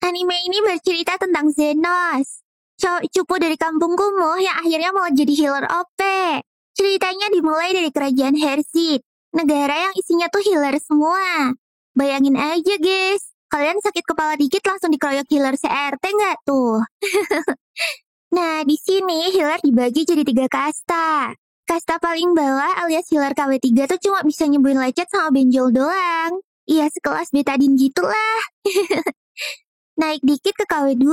Anime ini bercerita tentang Zenos, cowok cupu dari kampung kumuh yang akhirnya mau jadi healer OP. Ceritanya dimulai dari kerajaan Hersit, negara yang isinya tuh healer semua. Bayangin aja guys, kalian sakit kepala dikit langsung dikeroyok healer CRT nggak tuh? Nah, di sini healer dibagi jadi 3 kasta. Kasta paling bawah alias healer KW3 tuh cuma bisa nyembuhin lecet sama benjol doang. Iya, sekelas betadine gitulah. Naik dikit ke KW2.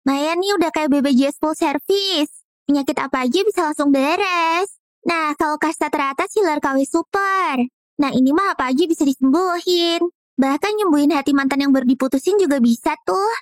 Maya nih udah kayak BPJS full service. Penyakit apa aja bisa langsung beres. Nah, kalau kasta teratas healer KW super. Nah, ini mah apa aja bisa disembuhin. Bahkan nyembuhin hati mantan yang baru diputusin juga bisa tuh.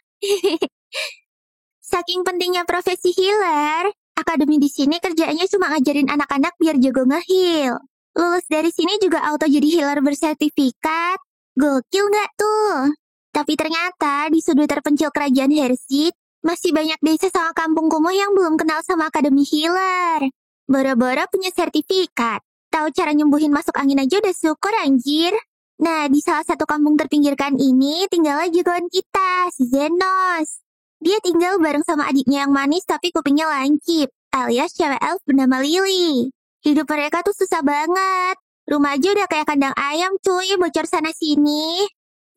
Saking pentingnya profesi healer, akademi di sini kerjaannya cuma ngajarin anak-anak biar jago nge-heal. Lulus dari sini juga auto jadi healer bersertifikat. Gokil nggak tuh? Tapi ternyata di sudut terpencil kerajaan Hersit, masih banyak desa sama kampung kumuh yang belum kenal sama akademi healer. Boro-boro punya sertifikat. Tahu cara nyembuhin masuk angin aja udah syukur anjir. Nah, di salah satu kampung terpinggirkan ini tinggallah jagoan kita, si Zenos. Dia tinggal bareng sama adiknya yang manis tapi kupingnya lancip, alias cewek elf bernama Lily. Hidup mereka tuh susah banget. Rumah aja udah kayak kandang ayam cuy, bocor sana-sini.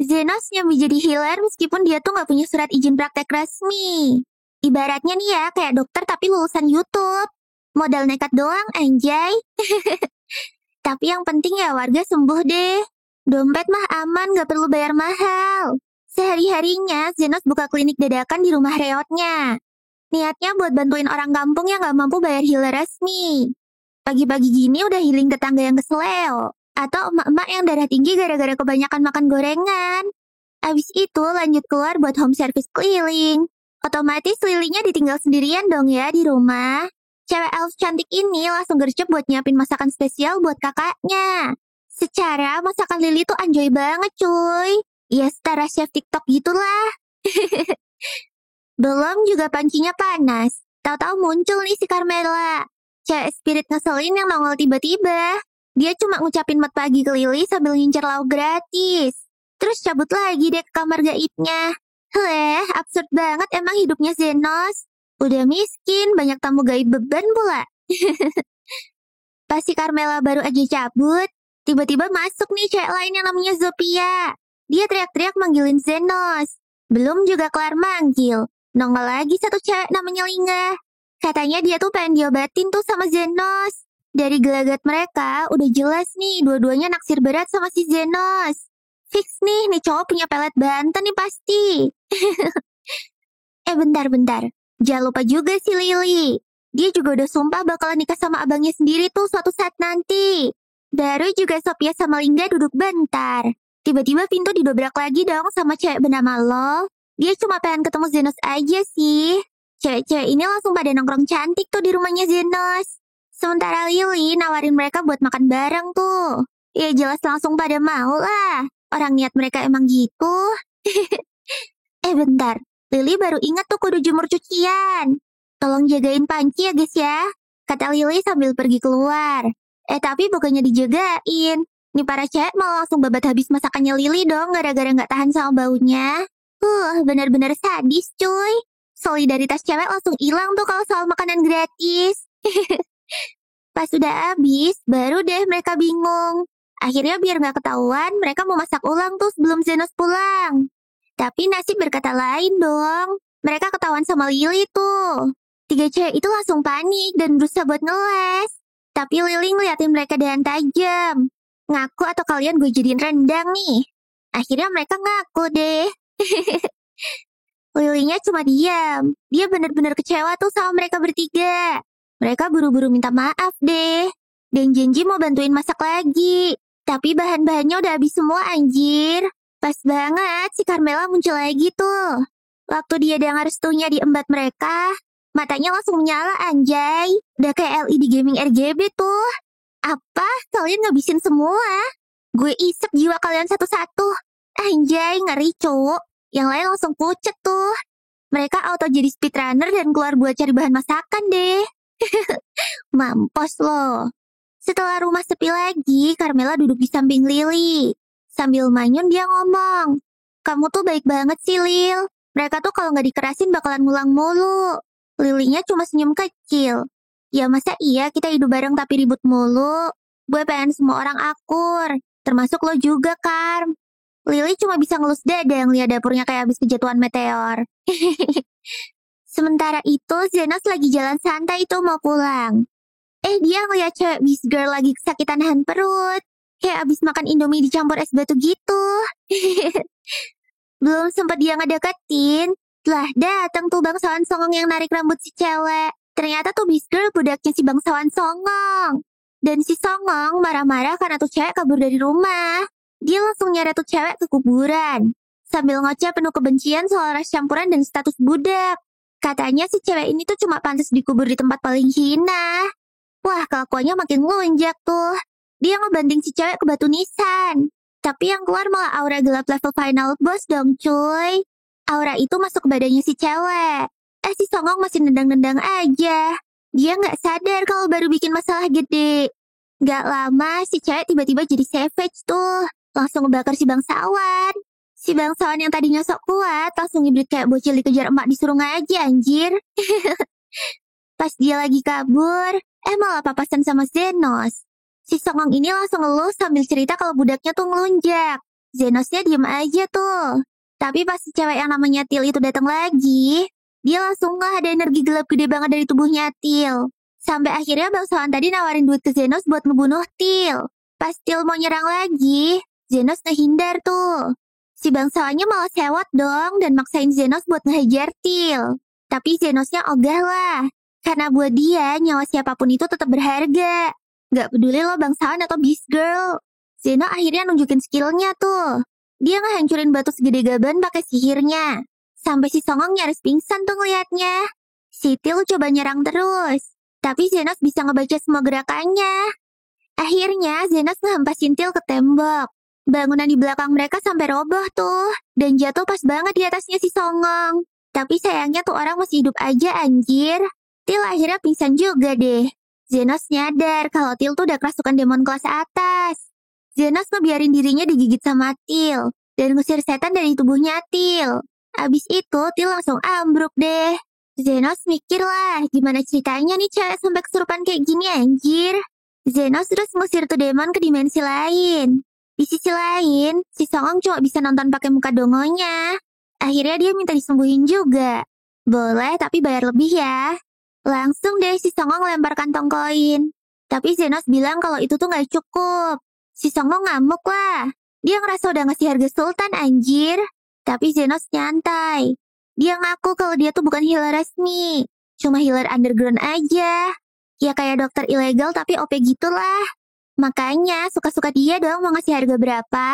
Zenos nyambi jadi healer meskipun dia tuh nggak punya surat izin praktek resmi. Ibaratnya nih ya, kayak dokter tapi lulusan YouTube. Modal nekat doang, anjay. Tapi yang penting ya warga sembuh deh. Dompet mah aman, nggak perlu bayar mahal. Sehari-harinya, Zenos buka klinik dadakan di rumah reotnya. Niatnya buat bantuin orang kampung yang nggak mampu bayar healer resmi. Pagi-pagi gini udah healing tetangga yang keseleo. Atau emak-emak yang darah tinggi gara-gara kebanyakan makan gorengan. Abis itu lanjut keluar buat home service keliling. Otomatis Lilynya ditinggal sendirian dong ya di rumah. Cewek elf cantik ini langsung gercep buat nyiapin masakan spesial buat kakaknya. Secara masakan Lily tuh enjoy banget cuy. Ya setara chef TikTok gitulah. Belum juga pancinya panas. Tahu-tahu muncul nih si Carmela. Cewek spirit ngeselin yang nongol tiba-tiba. Dia cuma ngucapin mat pagi ke Lily sambil ngincer lauk gratis. Terus cabut lagi deh ke kamar gaibnya. Absurd banget emang hidupnya Zenos. Udah miskin, banyak tamu gaib beban pula. Pas si Carmela baru aja cabut, tiba-tiba masuk nih cewek lain yang namanya Zopia. Dia teriak-teriak manggilin Zenos. Belum juga kelar manggil, nongol lagi satu cewek namanya Lingga. Katanya dia tuh pengen diobatin tuh sama Zenos. Dari gelagat mereka, udah jelas nih dua-duanya naksir berat sama si Zenos. Fix nih cowok punya pelet Banten nih pasti. Bentar. Jangan lupa juga si Lily. Dia juga udah sumpah bakalan nikah sama abangnya sendiri tuh suatu saat nanti. Baru juga Sophia sama Lingga duduk bentar. Tiba-tiba pintu didobrak lagi dong sama cewek bernama Lo. Dia cuma pengen ketemu Zenos aja sih. Cewek-cewek ini langsung pada nongkrong cantik tuh di rumahnya Zenos. Sementara Lily nawarin mereka buat makan bareng tuh. Ya jelas langsung pada mau lah. Orang niat mereka emang gitu. Bentar. Lily baru ingat tuh kudu jemur cucian. Tolong jagain panci ya guys ya. Kata Lily sambil pergi keluar. Tapi bukannya dijagain. Nih para cewek malah langsung babat habis masakannya Lily dong gara-gara nggak tahan sama baunya. Bener-bener sadis cuy. Solidaritas cewek langsung hilang tuh kalau soal makanan gratis. Pas udah habis, baru deh mereka bingung. Akhirnya biar nggak ketahuan, mereka mau masak ulang tuh sebelum Zenos pulang. Tapi nasib berkata lain dong. Mereka ketahuan sama Lily tuh. 3 cewek itu langsung panik dan berusaha buat ngeles. Tapi Lily ngeliatin mereka dengan tajam. Ngaku atau kalian gue jadiin rendang nih. Akhirnya mereka ngaku deh. Lilynya cuma diam. Dia bener-bener kecewa tuh sama mereka bertiga. Mereka buru-buru minta maaf deh. Dan janji mau bantuin masak lagi. Tapi bahan-bahannya udah habis semua anjir. Pas banget si Carmela muncul lagi tuh. Waktu dia dengar restunya diembat mereka, matanya langsung menyala anjay. Udah kayak LED gaming RGB tuh. Apa? Kalian ngabisin semua? Gue isep jiwa kalian satu-satu. Anjay, ngeri cowok. Yang lain langsung pucet tuh. Mereka auto jadi speedrunner dan keluar buat cari bahan masakan deh. Mampus loh. Setelah rumah sepi lagi, Carmela duduk di samping Lily. Sambil manyun dia ngomong, "Kamu tuh baik banget sih, Lil. Mereka tuh kalau nggak dikerasin bakalan ngulang mulu. Lilinya cuma senyum kecil. Ya masa iya kita hidup bareng tapi ribut mulu? Gue pengen semua orang akur. Termasuk lo juga, Karm. Lily cuma bisa ngelus dada ngeliat dapurnya kayak habis kejatuhan meteor. Sementara itu, Zenos lagi jalan santai tuh mau pulang. Dia ngeliat cewek bis girl lagi kesakitan nahan perut. Kayak abis makan Indomie dicampur es batu gitu. Belum sempat dia ngedeketin, telah datang tuh bangsawan songong yang narik rambut si cewek. Ternyata tuh bis girl budaknya si bangsawan songong. Dan si songong marah-marah karena tuh cewek kabur dari rumah. Dia langsung nyeret tuh cewek ke kuburan. Sambil ngoceh penuh kebencian soal ras campuran dan status budak. Katanya si cewek ini tuh cuma pantas dikubur di tempat paling hina. Wah, kelakuannya makin ngelunjak tuh. Dia ngebanting si cewek ke batu nisan. Tapi yang keluar malah aura gelap level final boss dong cuy. Aura itu masuk ke badannya si cewek. Si songong masih nendang-nendang aja. Dia nggak sadar kalau baru bikin masalah gede. Nggak lama si cewek tiba-tiba jadi savage tuh. Langsung ngebakar si bangsawan. Si bangsawan yang tadinya sok kuat langsung hibrid kayak bocil dikejar emak disuruh ngaji anjir. Pas dia lagi kabur, malah papasan sama Zenos. Si songong ini langsung ngeluh sambil cerita kalau budaknya tuh ngelunjak. Zenosnya diem aja tuh. Tapi pas si cewek yang namanya Til itu datang lagi, dia langsung nggak ada energi gelap gede banget dari tubuhnya Til. Sampai akhirnya bangsawan tadi nawarin duit ke Zenos buat ngebunuh Til. Pas Til mau nyerang lagi, Zenos ngehindar tuh. Si bangsawannya malah sewot dong dan maksain Zenos buat ngehajar Til. Tapi Zenosnya ogah lah. Karena buat dia, nyawa siapapun itu tetap berharga. Gak peduli lo bangsawan atau beast girl. Zeno akhirnya nunjukin skillnya tuh. Dia ngehancurin batu segede gaban pakai sihirnya. Sampai si songong nyaris pingsan tuh ngeliatnya. Si Til coba nyerang terus. Tapi Zenos bisa ngebaca semua gerakannya. Akhirnya Zenos ngehempasin Til ke tembok. Bangunan di belakang mereka sampai roboh tuh. Dan jatuh pas banget di atasnya si songong. Tapi sayangnya tuh orang masih hidup aja anjir. Til akhirnya pingsan juga deh. Zenos nyadar kalau Til tuh udah kerasukan demon kelas atas. Zenos ngebiarin dirinya digigit sama Til. Dan ngusir setan dari tubuhnya Til. Abis itu Til langsung ambruk deh. Zenos mikir lah gimana ceritanya nih cewek sampai kesurupan kayak gini anjir. Zenos terus ngusir tuh demon ke dimensi lain. Di sisi lain, si songong cuma bisa nonton pakai muka dongonya. Akhirnya dia minta disembuhin juga. Boleh tapi bayar lebih ya. Langsung deh si songong lempar kantong koin. Tapi Zenos bilang kalau itu tuh gak cukup. Si songong ngamuk lah. Dia ngerasa udah ngasih harga sultan anjir. Tapi Zenos nyantai. Dia ngaku kalau dia tuh bukan healer resmi. Cuma healer underground aja. Ya kayak dokter ilegal tapi OP gitulah. Makanya suka-suka dia dong mau ngasih harga berapa.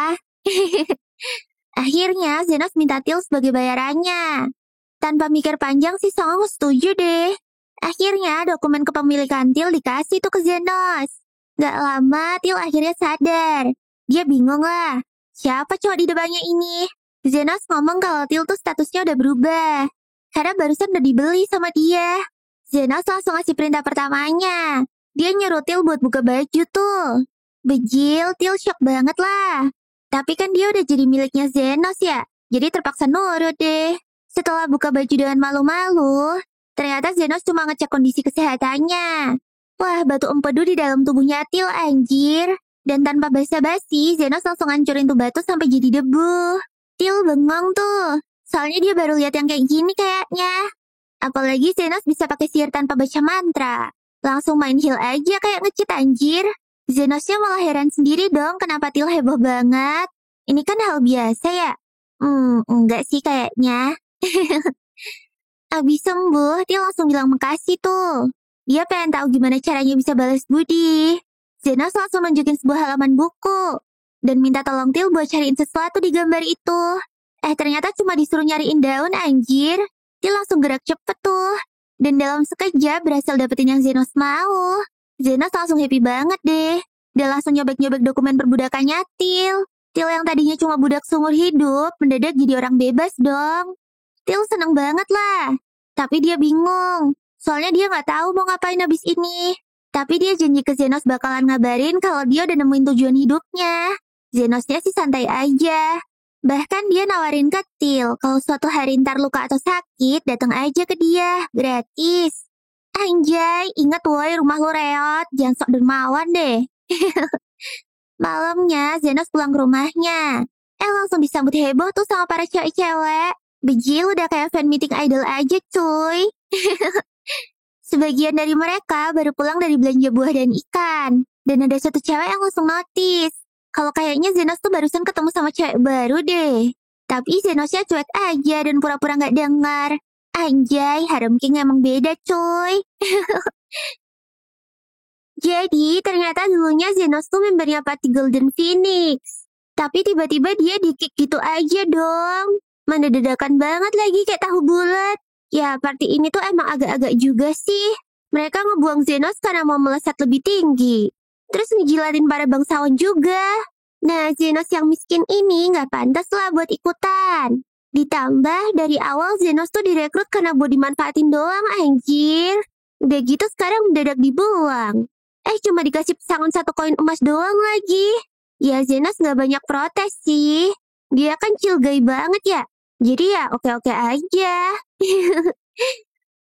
Akhirnya Zenos minta Til sebagai bayarannya. Tanpa mikir panjang si songong setuju deh. Akhirnya dokumen kepemilikan Til dikasih tuh ke Zenos. Gak lama Til akhirnya sadar. Dia bingung lah. Siapa cowok di depannya ini? Zenos ngomong kalau Til tuh statusnya udah berubah. Karena barusan udah dibeli sama dia. Zenos langsung ngasih perintah pertamanya. Dia nyuruh Til buat buka baju tuh. Bejil, Til shock banget lah. Tapi kan dia udah jadi miliknya Zenos ya. Jadi terpaksa nurut deh. Setelah buka baju dengan malu-malu, ternyata Zenos cuma ngecek kondisi kesehatannya. Wah, batu empedu di dalam tubuhnya Til anjir. Dan tanpa basa-basi, Zenos langsung hancurin tuh batu sampai jadi debu. Til bengong tuh. Soalnya dia baru lihat yang kayak gini kayaknya. Apalagi Zenos bisa pakai sihir tanpa baca mantra. Langsung main heal aja kayak nge-cheat anjir. Zenosnya malah heran sendiri dong kenapa Til heboh banget. Ini kan hal biasa ya? Enggak sih kayaknya. Abis sembuh, Til langsung bilang makasih tuh. Dia pengen tahu gimana caranya bisa balas budi. Zenos langsung nunjukin sebuah halaman buku. Dan minta tolong Til buat cariin sesuatu di gambar itu. Ternyata cuma disuruh nyariin daun anjir. Til langsung gerak cepet tuh. Dan dalam sekejap berhasil dapetin yang Zenos mau. Zenos langsung happy banget deh. Dia langsung nyobek-nyobek dokumen perbudakannya Til. Til yang tadinya cuma budak seumur hidup, mendadak jadi orang bebas dong. Til seneng banget lah. Tapi dia bingung. Soalnya dia nggak tahu mau ngapain abis ini. Tapi dia janji ke Zenos bakalan ngabarin kalau dia udah nemuin tujuan hidupnya. Zenosnya sih santai aja. Bahkan dia nawarin ke Til, kalau suatu hari ntar luka atau sakit, datang aja ke dia, gratis. Anjay, ingat woi rumah lu reot, jangan sok dermawan deh. Malamnya, Zenos pulang ke rumahnya. Langsung disambut heboh tuh sama para cewek-cewek. Bejil udah kayak fan meeting idol aja cuy. Sebagian dari mereka baru pulang dari belanja buah dan ikan. Dan ada satu cewek yang langsung notice. Kalau kayaknya Zenos tuh barusan ketemu sama cewek baru deh. Tapi Zenosnya cuek aja dan pura-pura gak dengar. Anjay, Harem King emang beda cuy. Jadi, ternyata dulunya Zenos tuh membernya Party Golden Phoenix. Tapi tiba-tiba dia di-kick gitu aja dong. Mana dadakan banget lagi kayak tahu bulat. Ya, party ini tuh emang agak-agak juga sih. Mereka ngebuang Zenos karena mau melesat lebih tinggi. Terus ngejilatin para bangsawan juga. Nah, Zenos yang miskin ini nggak pantas lah buat ikutan. Ditambah, dari awal Zenos tuh direkrut karena buat dimanfaatin doang, anjir. Udah gitu sekarang mendadak dibuang. Cuma dikasih pesangon 1 koin emas doang lagi. Ya, Zenos nggak banyak protes sih. Dia kan chill guy banget ya. Jadi ya oke-oke aja.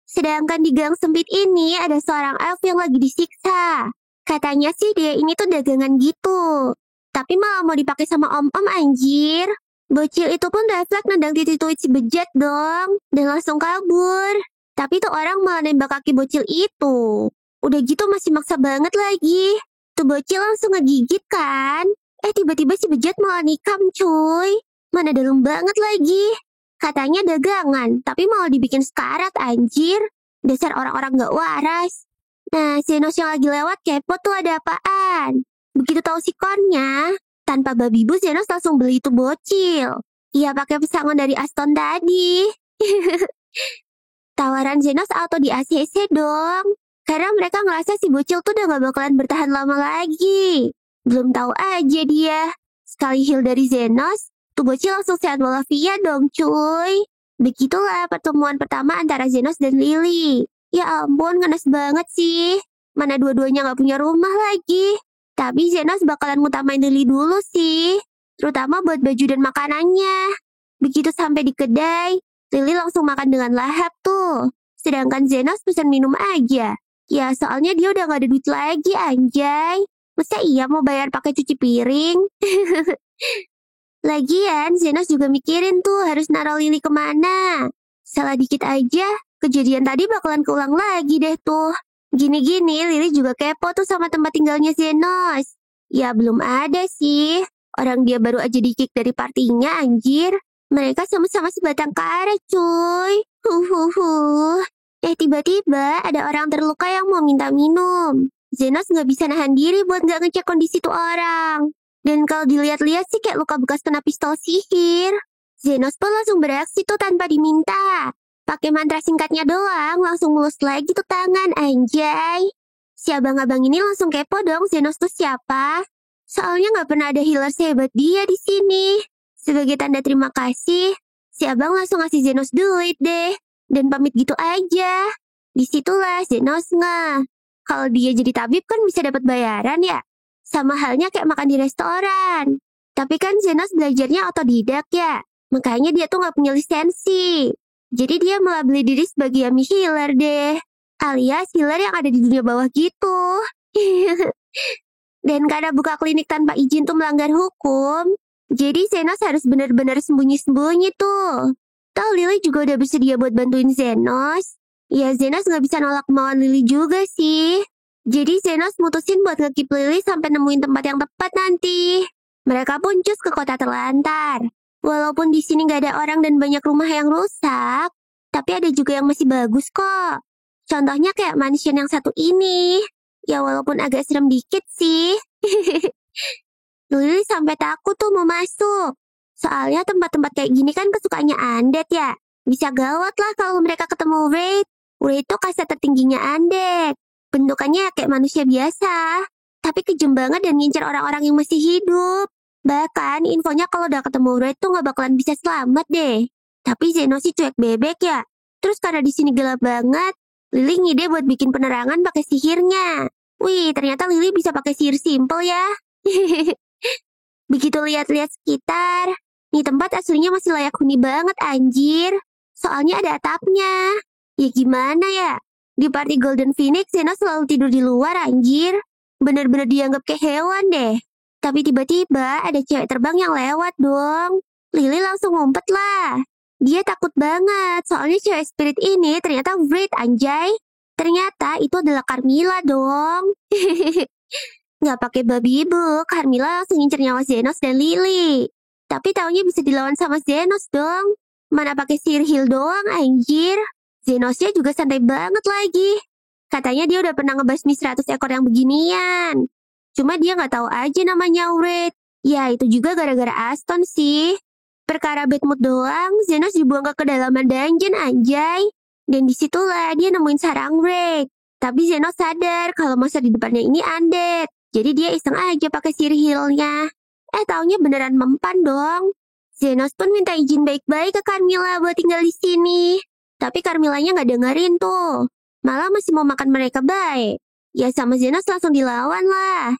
Sedangkan di gang sempit ini ada seorang elf yang lagi disiksa. Katanya sih dia ini tuh dagangan gitu. Tapi malah mau dipakai sama om-om anjir. Bocil itu pun refleks nendang titik-titik si bejat dong. Dan langsung kabur. Tapi tuh orang malah nembak kaki bocil itu. Udah gitu masih maksa banget lagi. Tuh bocil langsung ngegigit kan. Tiba-tiba si bejat malah nikam cuy. Mana dalam banget lagi. Katanya dagangan, tapi malah dibikin sekarat anjir. Dasar orang-orang gak waras. Nah, Zenos yang lagi lewat kepo tuh ada apaan. Begitu tahu sikonnya, tanpa babi bu Zenos langsung beli itu bocil. Iya pakai pesangon dari Aston tadi. Tawaran Zenos auto di ACC dong. Karena mereka ngerasa si bocil tuh udah gak bakalan bertahan lama lagi. Belum tahu aja dia. Sekali heal dari Zenos, tuh bocil langsung sehat walafiat dong cuy. Begitulah pertemuan pertama antara Zenos dan Lily. Ya ampun, ngenes banget sih. Mana dua-duanya gak punya rumah lagi. Tapi Zenos bakalan ngutamain Lily dulu sih. Terutama buat baju dan makanannya. Begitu sampai di kedai, Lily langsung makan dengan lahap tuh. Sedangkan Zenos pesan minum aja. Ya soalnya dia udah gak ada duit lagi anjay. Masa iya mau bayar pakai cuci piring? Lagian Zenos juga mikirin tuh harus naruh Lily kemana. Salah dikit aja, kejadian tadi bakalan keulang lagi deh tuh. Gini-gini Lily juga kepo tuh sama tempat tinggalnya Zenos. Ya belum ada sih. Orang dia baru aja di-kick dari partinya anjir. Mereka sama-sama sebatang kara cuy. Tiba-tiba ada orang terluka yang mau minta minum. Zenos nggak bisa nahan diri buat nggak ngecek kondisi tuh orang. Dan kalau dilihat-lihat sih kayak luka bekas kena pistol sihir. Zenos pun langsung bereaksi tuh tanpa diminta. Pakai mantra singkatnya doang, langsung mulus lagi tuh tangan, anjay. Si abang-abang ini langsung kepo dong Zenos tuh siapa. Soalnya nggak pernah ada healer sehebat dia di sini. Sebagai tanda terima kasih, si abang langsung ngasih Zenos duit deh. Dan pamit gitu aja. Disitulah Zenos ngeh. Kalau dia jadi tabib kan bisa dapat bayaran ya. Sama halnya kayak makan di restoran. Tapi kan Zenos belajarnya otodidak ya. Makanya dia tuh gak punya lisensi. Jadi dia malah beli diri sebagai yummy healer deh. Alias healer yang ada di dunia bawah gitu. Dan karena buka klinik tanpa izin tuh melanggar hukum. Jadi Zenos harus benar-benar sembunyi-sembunyi tuh. Toh Lily juga udah bersedia buat bantuin Zenos. Ya Zenos gak bisa nolak kemauan Lily juga sih. Jadi Zenos mutusin buat nge-keep Lily sampai nemuin tempat yang tepat nanti. Mereka pun cus ke kota terlantar. Walaupun di sini gak ada orang dan banyak rumah yang rusak, tapi ada juga yang masih bagus kok. Contohnya kayak mansion yang satu ini. Ya walaupun agak serem dikit sih. Lily sampai takut tuh mau masuk. Soalnya tempat-tempat kayak gini kan kesukaannya Undead ya. Bisa gawat lah kalau mereka ketemu Wraith. Wraith itu kasta tertingginya Undead. Bentukannya kayak manusia biasa. Tapi kejam banget dan ngincer orang-orang yang masih hidup. Bahkan infonya kalau udah ketemu Wraith tuh gak bakalan bisa selamat deh. Tapi Zenos sih cuek bebek ya. Terus karena di sini gelap banget, Lily ngide buat bikin penerangan pakai sihirnya. Wih, ternyata Lily bisa pakai sihir simple ya. Begitu lihat-lihat sekitar, Nih tempat aslinya masih layak huni banget anjir. Soalnya ada atapnya. Ya gimana ya? Di party Golden Phoenix, Zenos selalu tidur di luar anjir. Bener-bener dianggap kayak hewan deh. Tapi tiba-tiba ada cewek terbang yang lewat dong. Lily langsung ngumpet lah. Dia takut banget, soalnya cewek spirit ini ternyata Wraith anjay. Ternyata itu adalah Carmilla dong. Nggak pakai babi ibu, Carmilla langsung ngincer nyawa Zenos dan Lily. Tapi taunya bisa dilawan sama Zenos dong. Mana pakai sihir heal doang anjir. Zenosnya juga santai banget lagi. Katanya dia udah pernah ngebasmi 100 ekor yang beginian. Cuma dia nggak tahu aja namanya Wraith. Ya itu juga gara-gara Aston sih. Perkara bad mood doang, Zenos dibuang ke kedalaman dungeon anjay. Dan disitulah dia nemuin sarang Wraith. Tapi Zenos sadar kalau monster di depannya ini undead. Jadi dia iseng aja pakai sihir heal-nya. Taunya beneran mempan dong. Zenos pun minta izin baik-baik ke Carmilla buat tinggal di sini. Tapi Carmillanya nggak dengerin tuh. Malah masih mau makan mereka baik. Ya sama Zenos langsung dilawan lah.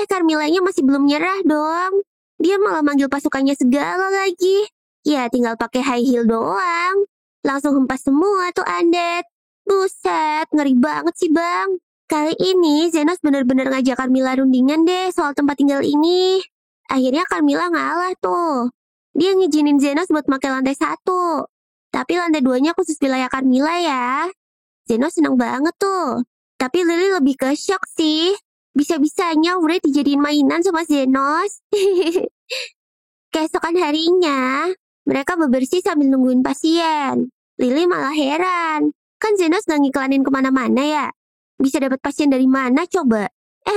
Carmillanya masih belum nyerah dong. Dia malah manggil pasukannya segala lagi. Ya tinggal pakai high heel doang. Langsung hempas semua tuh undead. Buset, ngeri banget sih bang. Kali ini Zenos bener-bener ngajak Carmilla rundingan deh soal tempat tinggal ini. Akhirnya Carmilla ngalah tuh. Dia ngizinin Zenos buat pakai lantai 1. Tapi lantai 2-nya khusus wilayah Carmilla ya. Zenos seneng banget tuh. Tapi Lily lebih ke shock sih. Bisa-bisanya Wraith dijadiin mainan sama Zenos. Keesokan harinya, mereka bebersih sambil nungguin pasien. Lily malah heran. Kan Zenos gak ngiklanin kemana-mana ya. Bisa dapat pasien dari mana coba?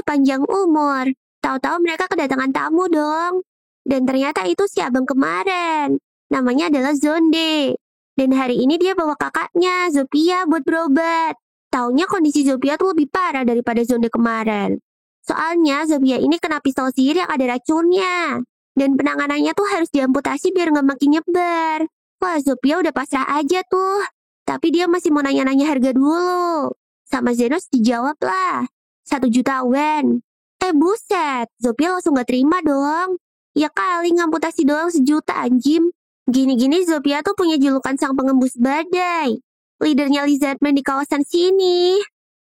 Panjang umur. Tahu-tahu mereka kedatangan tamu dong. Dan ternyata itu si abang kemarin. Namanya adalah Zonde. Dan hari ini dia bawa kakaknya, Zopia, buat berobat. Taunya kondisi Zopia tuh lebih parah daripada Zonde kemarin. Soalnya Zopia ini kena pistol sihir yang ada racunnya. Dan penanganannya tuh harus diamputasi biar nggak makin nyebar. Wah, Zopia udah pasrah aja tuh. Tapi dia masih mau nanya-nanya harga dulu. Sama Zenos dijawab lah. 1 juta wen. Buset, Zopia langsung gak terima dong. Ya kali ngamputasi doang 1 juta anjim. Gini-gini Zopia tuh punya julukan sang pengembus badai. Leadernya Lizardman di kawasan sini.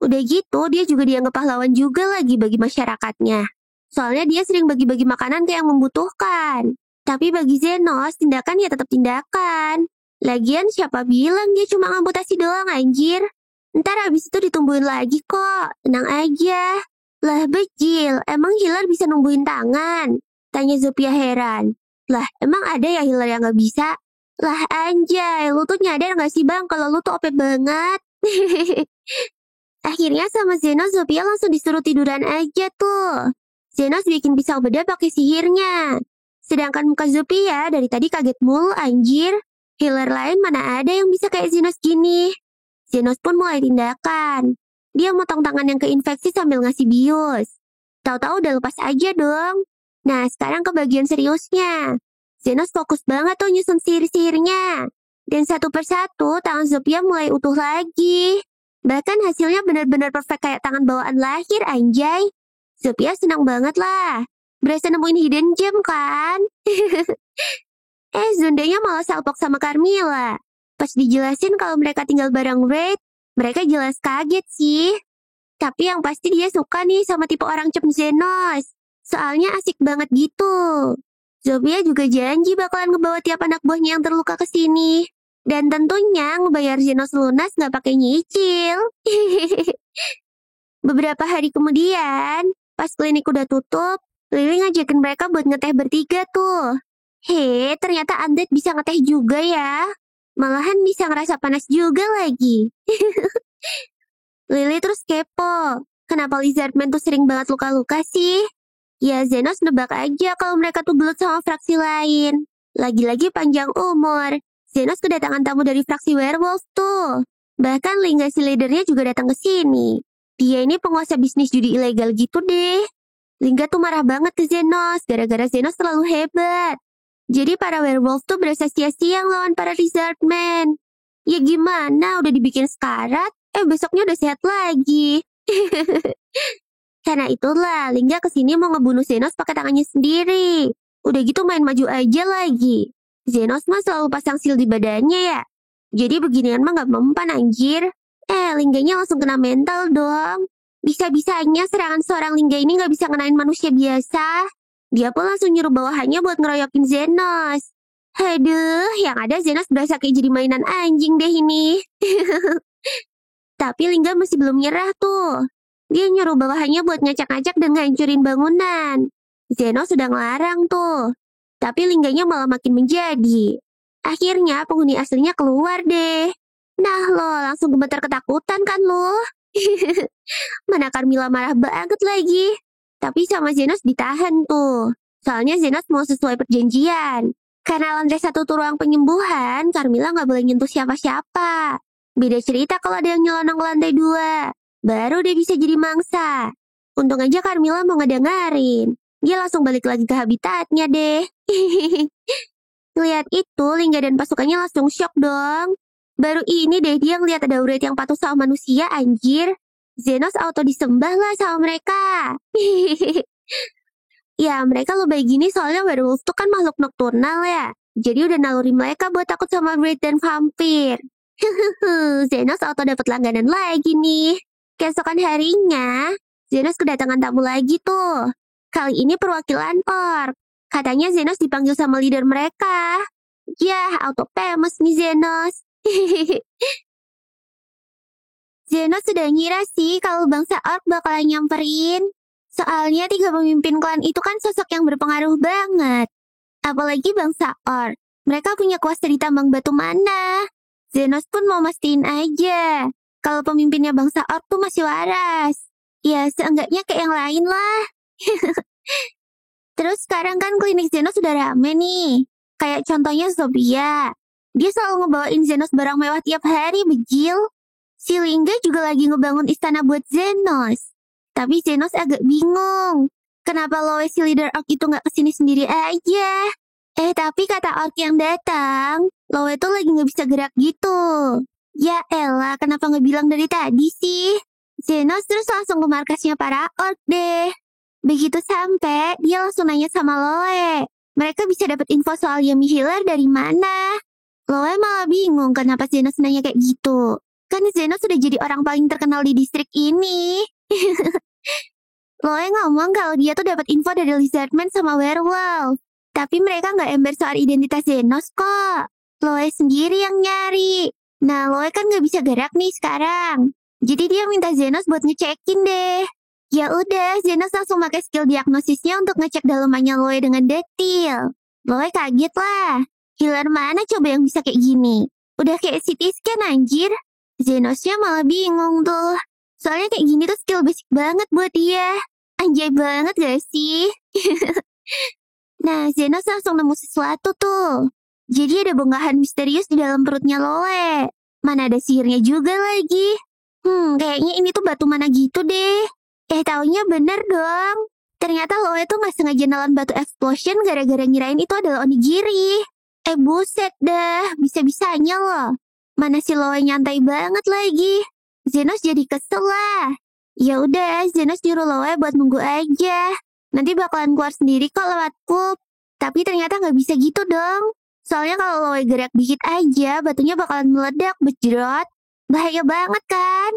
Udah gitu, dia juga dianggap pahlawan juga lagi bagi masyarakatnya. Soalnya dia sering bagi-bagi makanan ke yang membutuhkan. Tapi bagi Zenos, tindakan ya tetap tindakan. Lagian siapa bilang dia cuma amputasi doang anjir. Ntar abis itu ditumbuhin lagi kok, tenang aja. Lah bejil, emang healer bisa numbuhin tangan? Tanya Zopia heran. Lah emang ada ya healer yang gak bisa? Lah anjay, lu tuh nyadar gak sih bang kalau lu tuh OP banget? Akhirnya sama Zenos, Zopia langsung disuruh tiduran aja tuh. Zenos bikin pisau bedah pakai sihirnya. Sedangkan muka Zopia dari tadi kaget mulu anjir. Healer lain mana ada yang bisa kayak Zenos gini. Zenos pun mulai tindakan. Dia motong tangan yang keinfeksi sambil ngasih bius. Tahu-tahu udah lepas aja dong. Nah sekarang ke bagian seriusnya. Zenos fokus banget tuh nyusun sihir-sihirnya. Dan satu persatu tangan Zopia mulai utuh lagi. Bahkan hasilnya benar-benar perfect kayak tangan bawaan lahir anjay. Zopia senang banget lah. Berasa nemuin hidden gem kan? Zondanya malah salpok sama Carmilla. Pas dijelasin kalau mereka tinggal bareng Wraith, mereka jelas kaget sih. Tapi yang pasti dia suka nih sama tipe orang cem Zenos. Soalnya asik banget gitu. Zopia juga janji bakalan ngebawa tiap anak buahnya yang terluka ke sini. Dan tentunya ngebayar Zenos lunas nggak pakai nyicil. Beberapa hari kemudian, pas klinik udah tutup, Lily ngajakin mereka buat ngeteh bertiga tuh. Ternyata undead bisa ngeteh juga ya. Malahan bisa ngerasa panas juga lagi. Lily terus kepo. Kenapa Lizardman tuh sering banget luka-luka sih? Ya Zenos nebak aja kalau mereka tuh belut sama fraksi lain. Lagi-lagi panjang umur. Zenos kedatangan tamu dari fraksi werewolf tuh. Bahkan Lingga si leadernya juga datang ke sini. Dia ini penguasa bisnis judi ilegal gitu deh. Lingga tuh marah banget ke Zenos gara-gara Zenos terlalu hebat. Jadi para werewolf tuh berasa sia-sia lawan para Lizardman. Ya gimana, udah dibikin sekarat, besoknya udah sehat lagi. Karena itulah, Lingga kesini mau ngebunuh Zenos pakai tangannya sendiri. Udah gitu main maju aja lagi. Zenos mah selalu pasang seal di badannya ya. Jadi beginian mah gak mempan anjir. Lingganya langsung kena mental dong. Bisa-bisanya serangan seorang lingga ini gak bisa ngenain manusia biasa. Dia pun langsung nyuruh bawahannya buat ngeroyokin Zenos. Aduh, yang ada Zenos berasa kayak jadi mainan anjing deh ini. Tapi Lingga masih belum nyerah tuh. Dia nyuruh bawahannya buat ngacak-ngacak dan ngancurin bangunan. Zenos sudah ngelarang tuh. Tapi Lingganya malah makin menjadi. Akhirnya penghuni aslinya keluar deh. Nah lo, langsung gemetar ketakutan kan lo? Mana Carmilla marah banget lagi. Tapi sama Zenos ditahan tuh. Soalnya Zenos mau sesuai perjanjian. Karena lantai 1 tuh ruang penyembuhan, Carmilla nggak boleh nyentuh siapa-siapa. Beda cerita kalau ada yang nyelonong ke lantai 2. Baru dia bisa jadi mangsa. Untung aja Carmilla mau ngedengerin. Dia langsung balik lagi ke habitatnya deh. Lihat itu, Lingga dan pasukannya langsung shock dong. Baru ini deh dia ngeliat ada Ureit yang patuh sama manusia, anjir. Zenos auto disembah lah sama mereka. Ya, mereka lebay gini soalnya werewolf tuh kan makhluk nokturnal ya. Jadi udah naluri mereka buat takut sama Ureit dan vampir. Zenos auto dapat langganan lagi nih. Keesokan harinya, Zenos kedatangan tamu lagi tuh. Kali ini perwakilan orc. Katanya Zenos dipanggil sama leader mereka. Yah, auto famous nih Zenos. Zenos sudah ngira sih kalau bangsa orc bakalan nyamperin. Soalnya 3 pemimpin klan itu kan sosok yang berpengaruh banget. Apalagi bangsa orc. Mereka punya kuasa di tambang batu mana. Zenos pun mau mastiin aja kalau pemimpinnya bangsa orc tuh masih waras. Ya, seenggaknya kayak yang lain lah. Terus sekarang kan klinik Zenos sudah rame nih. Kayak contohnya Zobia. Dia selalu ngebawain Zenos barang mewah tiap hari, bejil. Si Lingga juga lagi ngebangun istana buat Zenos. Tapi Zenos agak bingung. Kenapa Loe si leader orc itu nggak kesini sendiri aja? Tapi kata orc yang datang, Loe tuh lagi nggak bisa gerak gitu. Ya elah, kenapa nggak bilang dari tadi sih? Zenos terus langsung ke markasnya para orc deh. Begitu sampai, dia langsung nanya sama Loe. Mereka bisa dapat info soal Yami Healer dari mana? Loe malah bingung kenapa Zenos nanya kayak gitu. Kan Zenos sudah jadi orang paling terkenal di distrik ini. Loe ngomong kalau dia tuh dapat info dari Lizardman sama Werewolf. Tapi mereka nggak ember soal identitas Zenos kok. Loe sendiri yang nyari. Nah, Loe kan nggak bisa gerak nih sekarang. Jadi dia minta Zenos buat ngecekin deh. Ya udah, Zenos langsung pakai skill diagnosisnya untuk ngecek dalemannya Loe dengan detail. Loe kaget lah. Healer mana coba yang bisa kayak gini? Udah kayak CT scan anjir. Zenosnya malah bingung tuh. Soalnya kayak gini tuh skill basic banget buat dia. Anjay banget gak sih? Nah, Zenos langsung nemu sesuatu tuh. Jadi ada bongkahan misterius di dalam perutnya Loe. Mana ada sihirnya juga lagi. Kayaknya ini tuh batu mana gitu deh. Taunya bener dong. Ternyata Loe tuh gak sengaja nelan batu explosion gara-gara ngirain itu adalah onigiri. Buset dah, bisa-bisanya loh. Mana si Loe nyantai banget lagi. Zenos jadi kesel lah. Ya udah, Zenos nyuruh Loe buat nunggu aja. Nanti bakalan keluar sendiri kok lewat pub. Tapi ternyata gak bisa gitu dong. Soalnya kalau Loe gerak dikit aja, batunya bakalan meledak, bejrot. Bahaya banget kan?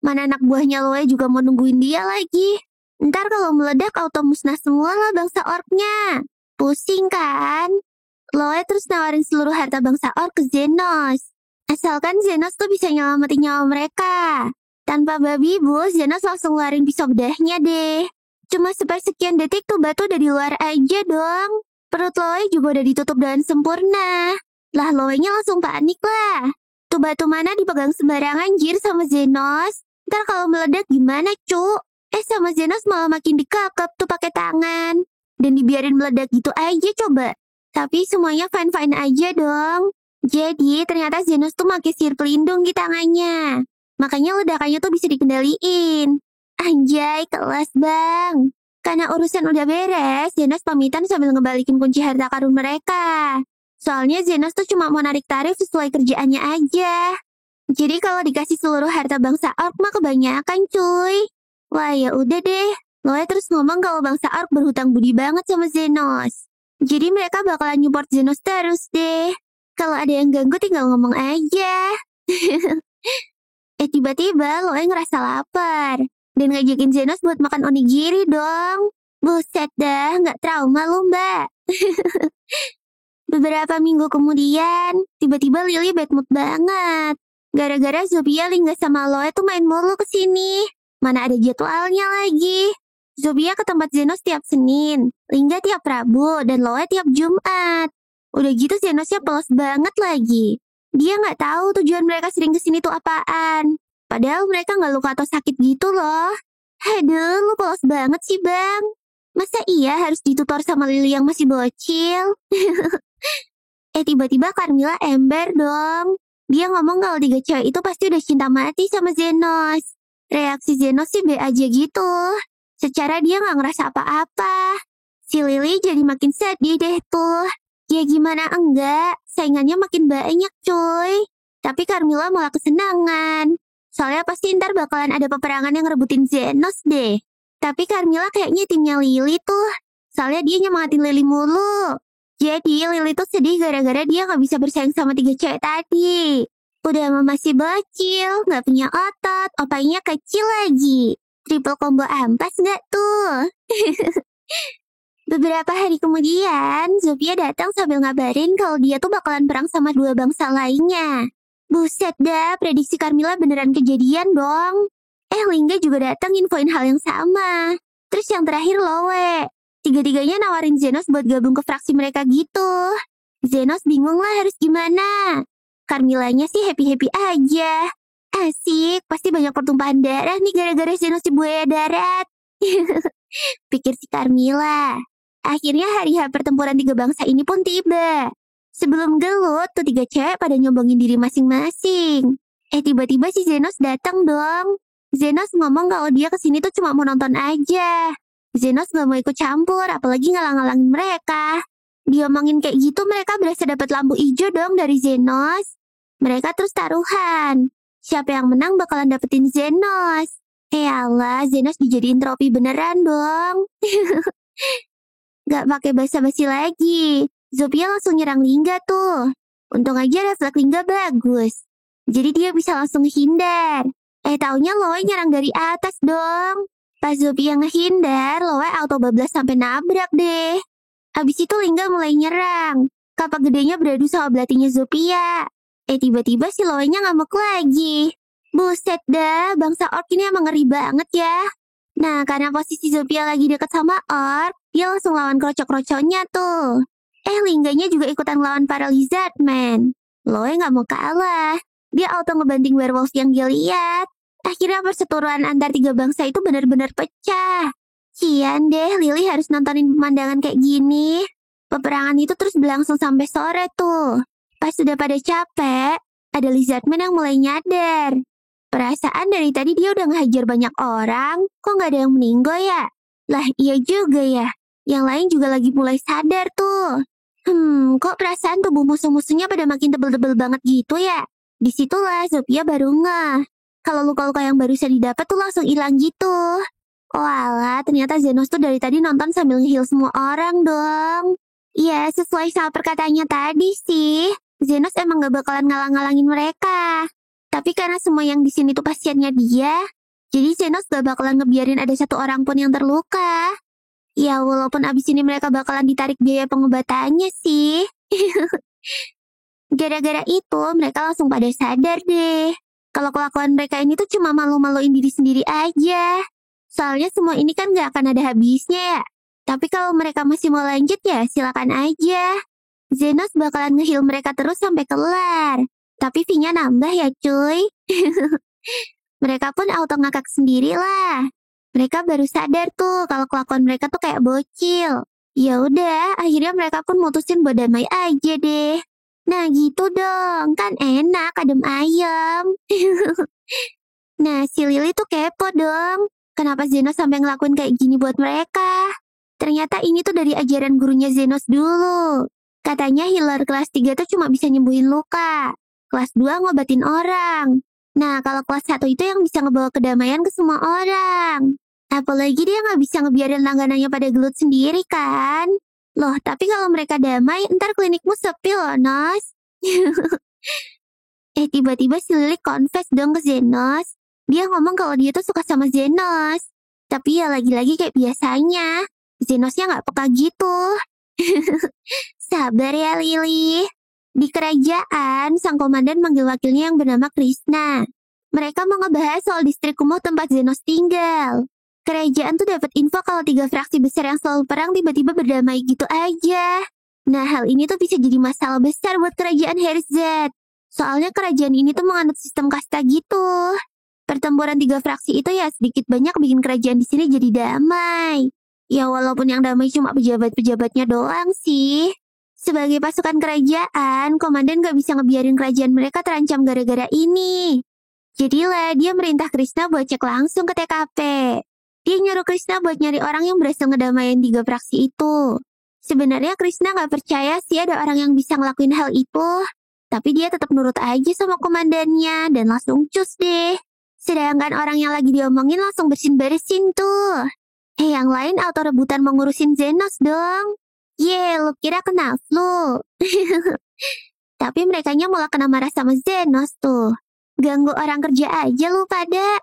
Mana anak buahnya Loe juga mau nungguin dia lagi. Ntar kalau meledak auto musnah semua lah bangsa orknya. Pusing kan? Loe terus nawarin seluruh harta bangsa ork ke Zenos. Asalkan Zenos tuh bisa nyelamatin nyawa mereka. Tanpa babi bu, Zenos langsung ngeluarin pisau bedahnya deh. Cuma sepersekian detik tuh batu udah di luar aja dong. Perut Loe juga udah ditutup dengan sempurna. Lah Loe-nya langsung panik lah. Tuh batu mana dipegang sembarangan jir sama Zenos. Ntar kalau meledak gimana, cu? Sama Zenos malah makin dikekep tuh pakai tangan. Dan dibiarin meledak gitu aja coba. Tapi semuanya fine-fine aja dong. Jadi ternyata Zenos tuh pakai sihir pelindung di tangannya. Makanya ledakannya tuh bisa dikendaliin. Anjay, kelas bang. Karena urusan udah beres, Zenos pamitan sambil ngebalikin kunci harta karun mereka. Soalnya Zenos tuh cuma mau narik tarif sesuai kerjaannya aja. Jadi kalau dikasih seluruh harta bangsa orc mah kebanyakan cuy. Wah ya udah deh. Loe terus ngomong kalau bangsa orc berhutang budi banget sama Zenos. Jadi mereka bakalan nyupport Zenos terus deh. Kalau ada yang ganggu tinggal ngomong aja. Tiba-tiba Loe ngerasa lapar. Dan ngajakin Zenos buat makan onigiri dong. Buset dah, nggak trauma lu mbak. Beberapa minggu kemudian, tiba-tiba Lily bad mood banget. Gara-gara Zobia, Lingga sama Loe tuh main mulu ke sini. Mana ada jadwalnya lagi. Zobia ke tempat Zenos tiap Senin, Lingga tiap Rabu, dan Loe tiap Jumat. Udah gitu Zenosnya polos banget lagi. Dia nggak tahu tujuan mereka sering kesini tuh apaan. Padahal mereka nggak luka atau sakit gitu loh. Aduh, lu polos banget sih bang. Masa iya harus ditutor sama Lily yang masih bocil? Tiba-tiba Carmilla ember dong. Dia ngomong kalau 3 cewek itu pasti udah cinta mati sama Zenos. Reaksi Zenos sih be aja gitu. Secara dia nggak ngerasa apa-apa. Si Lily jadi makin sedih deh tuh. Ya gimana enggak, saingannya makin banyak cuy. Tapi Carmilla malah kesenangan. Soalnya pasti ntar bakalan ada peperangan yang ngerebutin Zenos deh. Tapi Carmilla kayaknya timnya Lily tuh. Soalnya dia nyemangatin Lily mulu. Jadi Lily tuh sedih gara-gara dia gak bisa bersaing sama 3 cewek tadi. Udah mah masih bocil, gak punya otot, opainya kecil lagi. Triple combo ampas gak tuh? Beberapa hari kemudian, Zofia datang sambil ngabarin kalau dia tuh bakalan perang sama 2 bangsa lainnya. Buset dah, prediksi Carmilla beneran kejadian dong. Lingga juga datang infoin hal yang sama. Terus yang terakhir Loe. Tiga-tiganya nawarin Zenos buat gabung ke fraksi mereka gitu. Zenos bingung lah harus gimana. Carmillanya sih happy-happy aja. Asik, pasti banyak pertumpahan darah nih gara-gara Zenos si buaya darat. Pikir si Carmilla. Akhirnya hari H pertempuran 3 bangsa ini pun tiba. Sebelum gelut, tuh 3 cewek pada nyombongin diri masing-masing. Tiba-tiba si Zenos datang dong. Zenos ngomong kalau dia kesini tuh cuma mau nonton aja. Zenos gak mau ikut campur, apalagi ngalang-ngalangin mereka. Dia omongin kayak gitu mereka berasa dapat lampu hijau dong dari Zenos. Mereka terus taruhan. Siapa yang menang bakalan dapetin Zenos. Allah, Zenos dijadiin trofi beneran dong. Gak pakai basa-basi lagi. Zofia langsung nyerang Lingga tuh. Untung aja refleks Lingga bagus. Jadi dia bisa langsung hindar. Taunya Loe nyerang dari atas dong. Pas Zofia ngehindar, Loe auto bablas sampai nabrak deh. Habis itu Lingga mulai nyerang. Kapak gedenya beradu sama belatinya Zofia. Tiba-tiba si Loe-nya ngamuk lagi. Buset dah, bangsa orc ini emang ngeri banget ya. Nah, karena posisi Zofia lagi deket sama orc, dia langsung lawan krocok-krocoknya tuh. Lingganya juga ikutan lawan para lizardman. Loe gak mau kalah. Dia auto ngebanting werewolf yang dia lihat. Akhirnya perseteruan antar 3 bangsa itu benar-benar pecah. Kian deh, Lily harus nontonin pemandangan kayak gini. Peperangan itu terus berlangsung sampai sore tuh. Pas sudah pada capek, ada lizardman yang mulai nyadar. Perasaan dari tadi dia udah ngehajar banyak orang, kok gak ada yang meninggal ya? Lah iya juga ya, yang lain juga lagi mulai sadar tuh. Kok perasaan tubuh musuh-musuhnya pada makin tebel-tebel banget gitu ya? Disitulah Zofia baru ngeh. Kalau luka-luka yang barusan didapat tuh langsung hilang gitu. Oh alah, ternyata Zenos tuh dari tadi nonton sambil nge-heal semua orang dong. Iya, sesuai sama perkataannya tadi sih. Zenos emang gak bakalan ngalang-ngalangin mereka. Tapi karena semua yang di sini tuh pasiennya dia, jadi Zenos gak bakalan ngebiarin ada 1 orang pun yang terluka. Ya walaupun abis ini mereka bakalan ditarik biaya pengobatannya sih. Gara-gara itu mereka langsung pada sadar deh. Kalau kelakuan mereka ini tuh cuma malu-maluin diri sendiri aja. Soalnya semua ini kan gak akan ada habisnya ya. Tapi kalau mereka masih mau lanjut ya silakan aja. Zenos bakalan nge-heal mereka terus sampai kelar. Tapi fee-nya nambah ya cuy. Mereka pun auto ngakak sendiri lah. Mereka baru sadar tuh kalau kelakuan mereka tuh kayak bocil. Ya udah, akhirnya mereka pun mutusin buat damai aja deh. Nah gitu dong, kan enak adem ayam. Nah si Lily tuh kepo dong. Kenapa Zenos sampai ngelakuin kayak gini buat mereka? Ternyata ini tuh dari ajaran gurunya Zenos dulu. Katanya healer kelas 3 tuh cuma bisa nyembuhin luka. Kelas 2 ngobatin orang. Nah kalau kelas 1 itu yang bisa ngebawa kedamaian ke semua orang. Apalagi dia nggak bisa ngebiarin langganannya pada gelut sendiri kan. Loh, tapi kalau mereka damai, ntar klinikmu sepi loh, Nos. Tiba-tiba si Lily confess dong ke Zenos. Dia ngomong kalau dia tuh suka sama Zenos. Tapi ya lagi-lagi kayak biasanya. Zenosnya nggak peka gitu. Sabar ya, Lily. Di kerajaan, sang komandan manggil wakilnya yang bernama Krishna. Mereka mau ngebahas soal distrik kumuh tempat Zenos tinggal. Kerajaan tuh dapat info kalau 3 fraksi besar yang selalu perang tiba-tiba berdamai gitu aja. Nah, hal ini tuh bisa jadi masalah besar buat kerajaan Herzat. Soalnya kerajaan ini tuh menganut sistem kasta gitu. Pertempuran 3 fraksi itu ya sedikit banyak bikin kerajaan di sini jadi damai. Ya walaupun yang damai cuma pejabat-pejabatnya doang sih. Sebagai pasukan kerajaan, komandan gak bisa ngebiarin kerajaan mereka terancam gara-gara ini. Jadilah dia merintah Krishna buat cek langsung ke TKP. Dia nyuruh Krishna buat nyari orang yang berhasil ngedamain 3 fraksi itu. Sebenarnya Krishna gak percaya sih ada orang yang bisa ngelakuin hal itu. Tapi dia tetap nurut aja sama komandannya dan langsung cus deh. Sedangkan orang yang lagi diomongin langsung bersin-bersin tuh. Yang lain auto rebutan mau ngurusin Zenos dong. Lu kira kena flu. Tapi merekanya malah kena marah sama Zenos tuh. Ganggu orang kerja aja lu pada.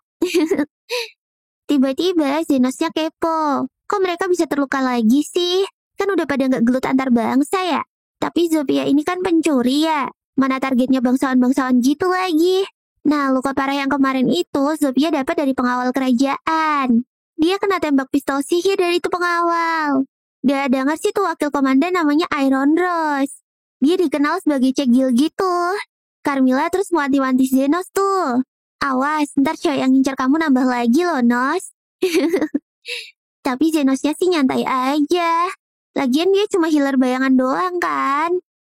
Tiba-tiba Zenosnya kepo. Kok mereka bisa terluka lagi sih? Kan udah pada nggak gelut antar bangsa ya. Tapi Zopia ini kan pencuri ya. Mana targetnya bangsawan-bangsawan gitu lagi. Nah, luka parah yang kemarin itu Zopia dapat dari pengawal kerajaan. Dia kena tembak pistol sihir dari itu pengawal. Dia dengar sih tuh wakil komandan namanya Iron Rose. Dia dikenal sebagai cegil gitu. Carmilla terus wanti-wanti Zenos tuh. Awas, ntar cewek yang ngincar kamu nambah lagi loh, Nos. Tapi Zenosnya sih nyantai aja. Lagian dia cuma healer bayangan doang kan.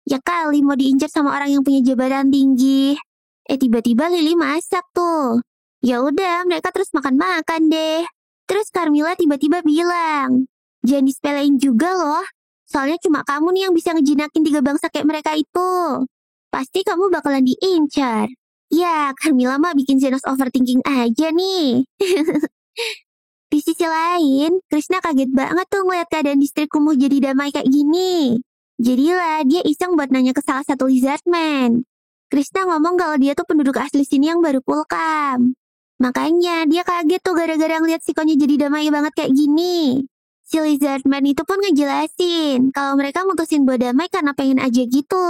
Ya kali mau diincar sama orang yang punya jabatan tinggi. Tiba-tiba Lily masak tuh. Ya udah, mereka terus makan-makan deh. Terus Carmilla tiba-tiba bilang, jangan disepelein juga loh. Soalnya cuma kamu nih yang bisa ngejinakin 3 bangsa kayak mereka itu. Pasti kamu bakalan diincar. Ya, Carmilla mah bikin Zenos overthinking aja nih. Di sisi lain, Krishna kaget banget tuh ngeliat keadaan distrik kumuh jadi damai kayak gini. Jadilah dia iseng buat nanya ke salah satu lizardman. Krishna ngomong kalau dia tuh penduduk asli sini yang baru pulkam. Makanya dia kaget tuh gara-gara ngeliat sikonya jadi damai banget kayak gini. Si lizardman itu pun ngejelasin kalau mereka mutusin buat damai karena pengen aja gitu.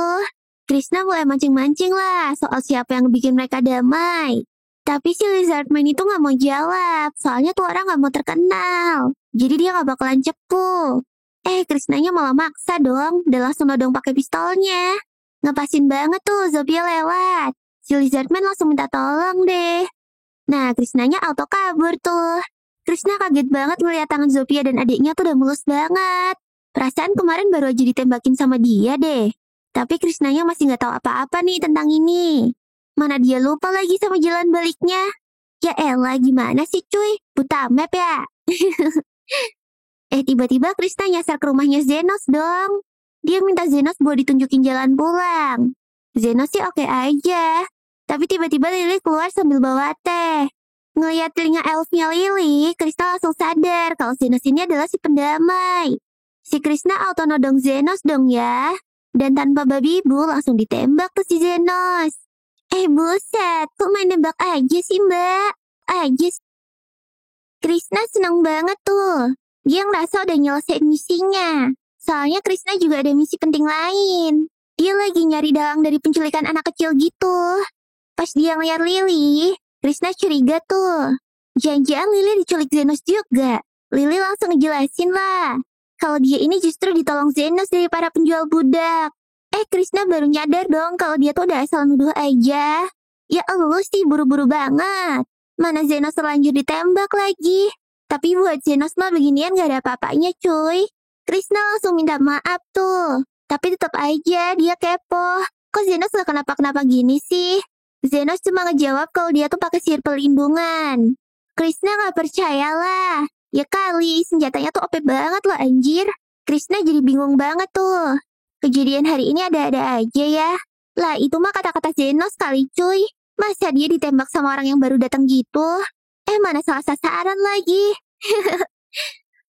Krishna mulai mancing-mancing lah soal siapa yang bikin mereka damai. Tapi si lizardman itu gak mau jawab, soalnya tuh orang gak mau terkenal. Jadi dia gak bakalan cepu. Krishnanya malah maksa dong, dan langsung nodong pakai pistolnya. Ngepasin banget tuh Zopia lewat. Si lizardman langsung minta tolong deh. Nah, Krishnanya auto kabur tuh. Krishna kaget banget ngeliat tangan Zopia dan adiknya tuh udah mulus banget. Perasaan kemarin baru aja ditembakin sama dia deh. Tapi Krishnanya masih nggak tahu apa-apa nih tentang ini. Mana dia lupa lagi sama jalan baliknya. Ya elah, gimana sih cuy? Buta map ya? Tiba-tiba Krishna nyasar ke rumahnya Zenos dong. Dia minta Zenos buat ditunjukin jalan pulang. Zenos sih oke aja. Tapi tiba-tiba Lily keluar sambil bawa teh. Ngeliat telinga elfnya Lily, Krishna langsung sadar kalau Zenos ini adalah si pendamai. Si Krishna auto nodong Zenos dong ya. Dan tanpa babi bu langsung ditembak tuh si Zenos. Buset, kok main nembak aja sih mbak? Krishna seneng banget tuh. Dia ngerasa udah nyelesain misinya. Soalnya Krishna juga ada misi penting lain. Dia lagi nyari dalang dari penculikan anak kecil gitu. Pas dia ngeliat Lily, Krishna curiga tuh. Jangan-jangan Lily diculik Zenos juga. Lily langsung ngejelasin lah. Kalau dia ini justru ditolong Zenos dari para penjual budak. Krishna baru nyadar dong kalau dia tuh udah asal nuduh aja. Ya Allah sih buru-buru banget. Mana Zenos terlanjur ditembak lagi. Tapi buat Zenos mah beginian gak ada apa-apanya cuy. Krishna langsung minta maaf tuh. Tapi tetap aja dia kepo. Kok Zenos gak kenapa-kenapa gini sih? Zenos cuma ngejawab kalau dia tuh pakai sihir pelindungan. Krishna gak percayalah. Ya kali, senjatanya tuh OP banget loh anjir. Krishna jadi bingung banget tuh. Kejadian hari ini ada-ada aja ya. Lah itu mah kata-kata Zenos kali cuy. Masa dia ditembak sama orang yang baru datang gitu? Mana salah sasaran lagi.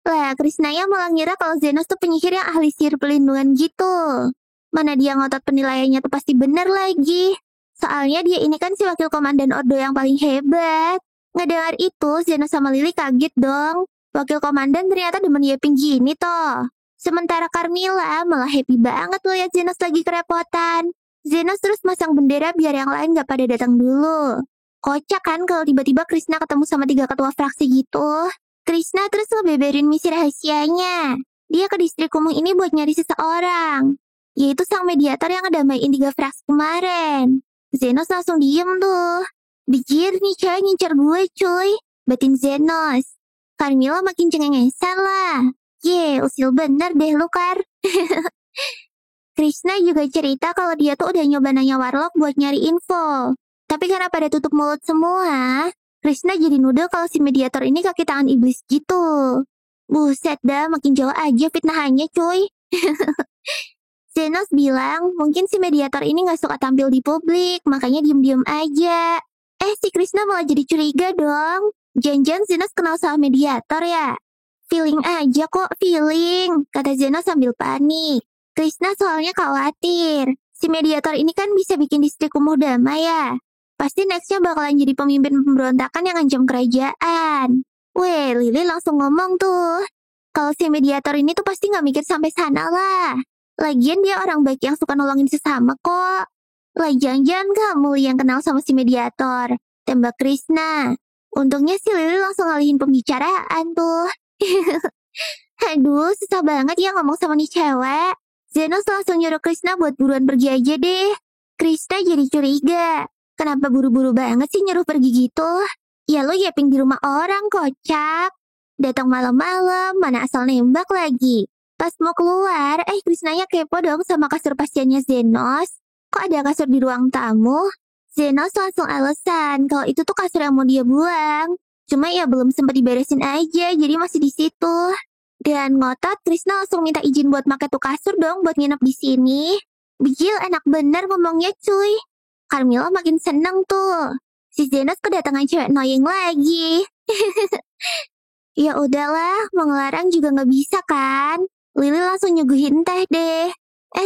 Lah, Krisnaya malah ngira kalau Zenos tuh penyihir yang ahli sihir pelindungan gitu. Mana dia ngotot penilaiannya tuh pasti bener lagi. Soalnya dia ini kan si wakil komandan Ordo yang paling hebat. Ngedengar itu, Zenos sama Lily kaget dong. Wakil komandan ternyata demen Yeping gini toh. Sementara Carmilla malah happy banget loh liat Zenos lagi kerepotan. Zenos terus masang bendera biar yang lain gak pada datang dulu. Kocak kan kalau tiba-tiba Krishna ketemu sama 3 ketua fraksi gitu. Krishna terus ngebeberin misi rahasianya. Dia ke distrik kumuh ini buat nyari seseorang. Yaitu sang mediator yang ngedamaiin 3 fraksi kemarin. Zenos langsung diem tuh. Bijir nih cewek ngincer gue cuy. Batin Zenos. Carmilla makin cengengesan lah. Usil bener deh lu Kar. Krishna juga cerita kalau dia tuh udah nyoba nanya Warlock buat nyari info. Tapi karena pada tutup mulut semua, Krishna jadi nuduh kalau si mediator ini kaki tangan iblis gitu. Buset dah, makin jauh aja fitnahannya cuy. Zenos bilang mungkin si mediator ini gak suka tampil di publik, makanya diem-diem aja. Si Krishna malah jadi curiga dong. Jangan-jangan Zenos kenal sama mediator ya? Feeling aja kok, feeling, kata Zenos sambil panik. Krishna soalnya khawatir. Si mediator ini kan bisa bikin distrik kumuh damai ya. Pasti nextnya bakalan jadi pemimpin pemberontakan yang ngancam kerajaan. Weh, Lily langsung ngomong tuh. Kalau si mediator ini tuh pasti gak mikir sampai sana lah. Lagian dia orang baik yang suka nolongin sesama kok. Lah jangan-jangan kamu yang kenal sama si mediator. Tembak Krishna. Untungnya si Lily langsung ngalihin pembicaraan tuh. Aduh, susah banget ya ngomong sama nih cewek. Zenos langsung nyuruh Krishna buat buruan pergi aja deh. Krishna jadi curiga. Kenapa buru-buru banget sih nyuruh pergi gitu? Ya lo yaping di rumah orang, kocak. Datang malam-malam, mana asal nembak lagi. Pas mau keluar, Krishnanya kepo dong sama kasur pasiennya Zenos. Kok ada kasur di ruang tamu? Zenos langsung alasan kalau itu tuh kasur yang mau dia buang. Cuma ya belum sempat diberesin aja, jadi masih di situ. Dan ngotot, Krishna langsung minta izin buat pakai tuh kasur dong buat nginep di sini. Bijil enak bener ngomongnya cuy. Carmilla makin seneng tuh. Si Zenos kedatangan cewek annoying lagi. Ya udahlah, mau ngelarang juga nggak bisa kan. Lily langsung nyuguhin teh deh.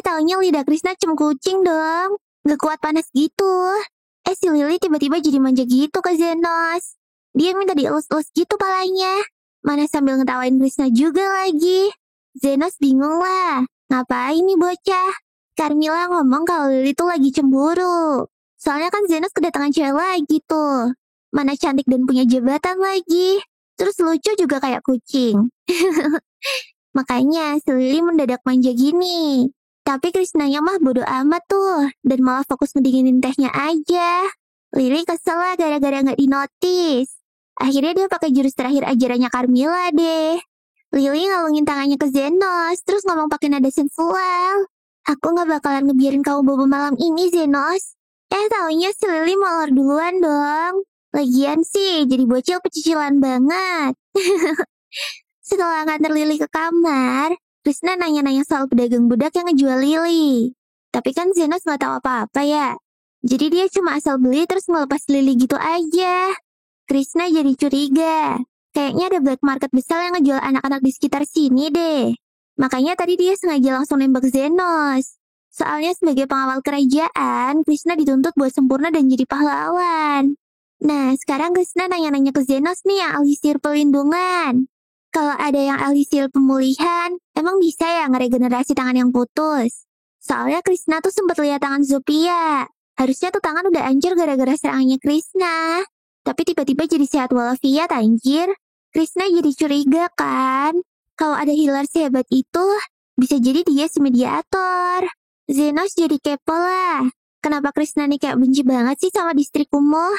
Taunya lidah Krishna cem kucing dong. Gak kuat panas gitu. Si Lily tiba-tiba jadi manja gitu ke Zenos. Dia minta dielus-elus gitu palanya. Mana sambil ngetawain Krishna juga lagi. Zenos bingung lah. Ngapain nih bocah? Carmilla ngomong kalau Lily tuh lagi cemburu. Soalnya kan Zenos kedatangan cewek lagi tuh. Mana cantik dan punya jabatan lagi. Terus lucu juga kayak kucing. Makanya si Lily mendadak manja gini. Tapi Krishnanya mah bodo amat tuh. Dan malah fokus ngedinginin tehnya aja. Lily kesel lah gara-gara gak dinotis. Akhirnya dia pakai jurus terakhir ajarannya Carmilla deh. Lily ngalungin tangannya ke Zenos. Terus ngomong pakai nada sensual. Aku gak bakalan ngebiarin kamu bobo malam ini Zenos. Taunya si Lily molor duluan dong. Lagian sih jadi bocil pecicilan banget. Setelah nganter Lily ke kamar, Krishna nanya-nanya soal pedagang budak yang ngejual Lily. Tapi kan Zenos gak tahu apa-apa ya. Jadi dia cuma asal beli terus ngelepas Lily gitu aja. Krishna jadi curiga. Kayaknya ada black market besar yang ngejual anak-anak di sekitar sini deh. Makanya tadi dia sengaja langsung nembak Zenos. Soalnya sebagai pengawal kerajaan, Krishna dituntut buat sempurna dan jadi pahlawan. Nah, sekarang Krishna nanya-nanya ke Zenos nih yang ahli sihir pelindungan. Kalau ada yang ahli sihir pemulihan, emang bisa ya ngeregenerasi tangan yang putus? Soalnya Krishna tuh sempat lihat tangan Zopia. Harusnya tuh tangan udah hancur gara-gara serangannya Krishna. Tapi tiba-tiba jadi sehat walafiat anjir. Krishna jadi curiga kan? Kalau ada healer sehebat itu, bisa jadi dia si mediator. Zenos jadi kepo lah. Kenapa Krishna nih kayak benci banget sih sama distrik kumuh?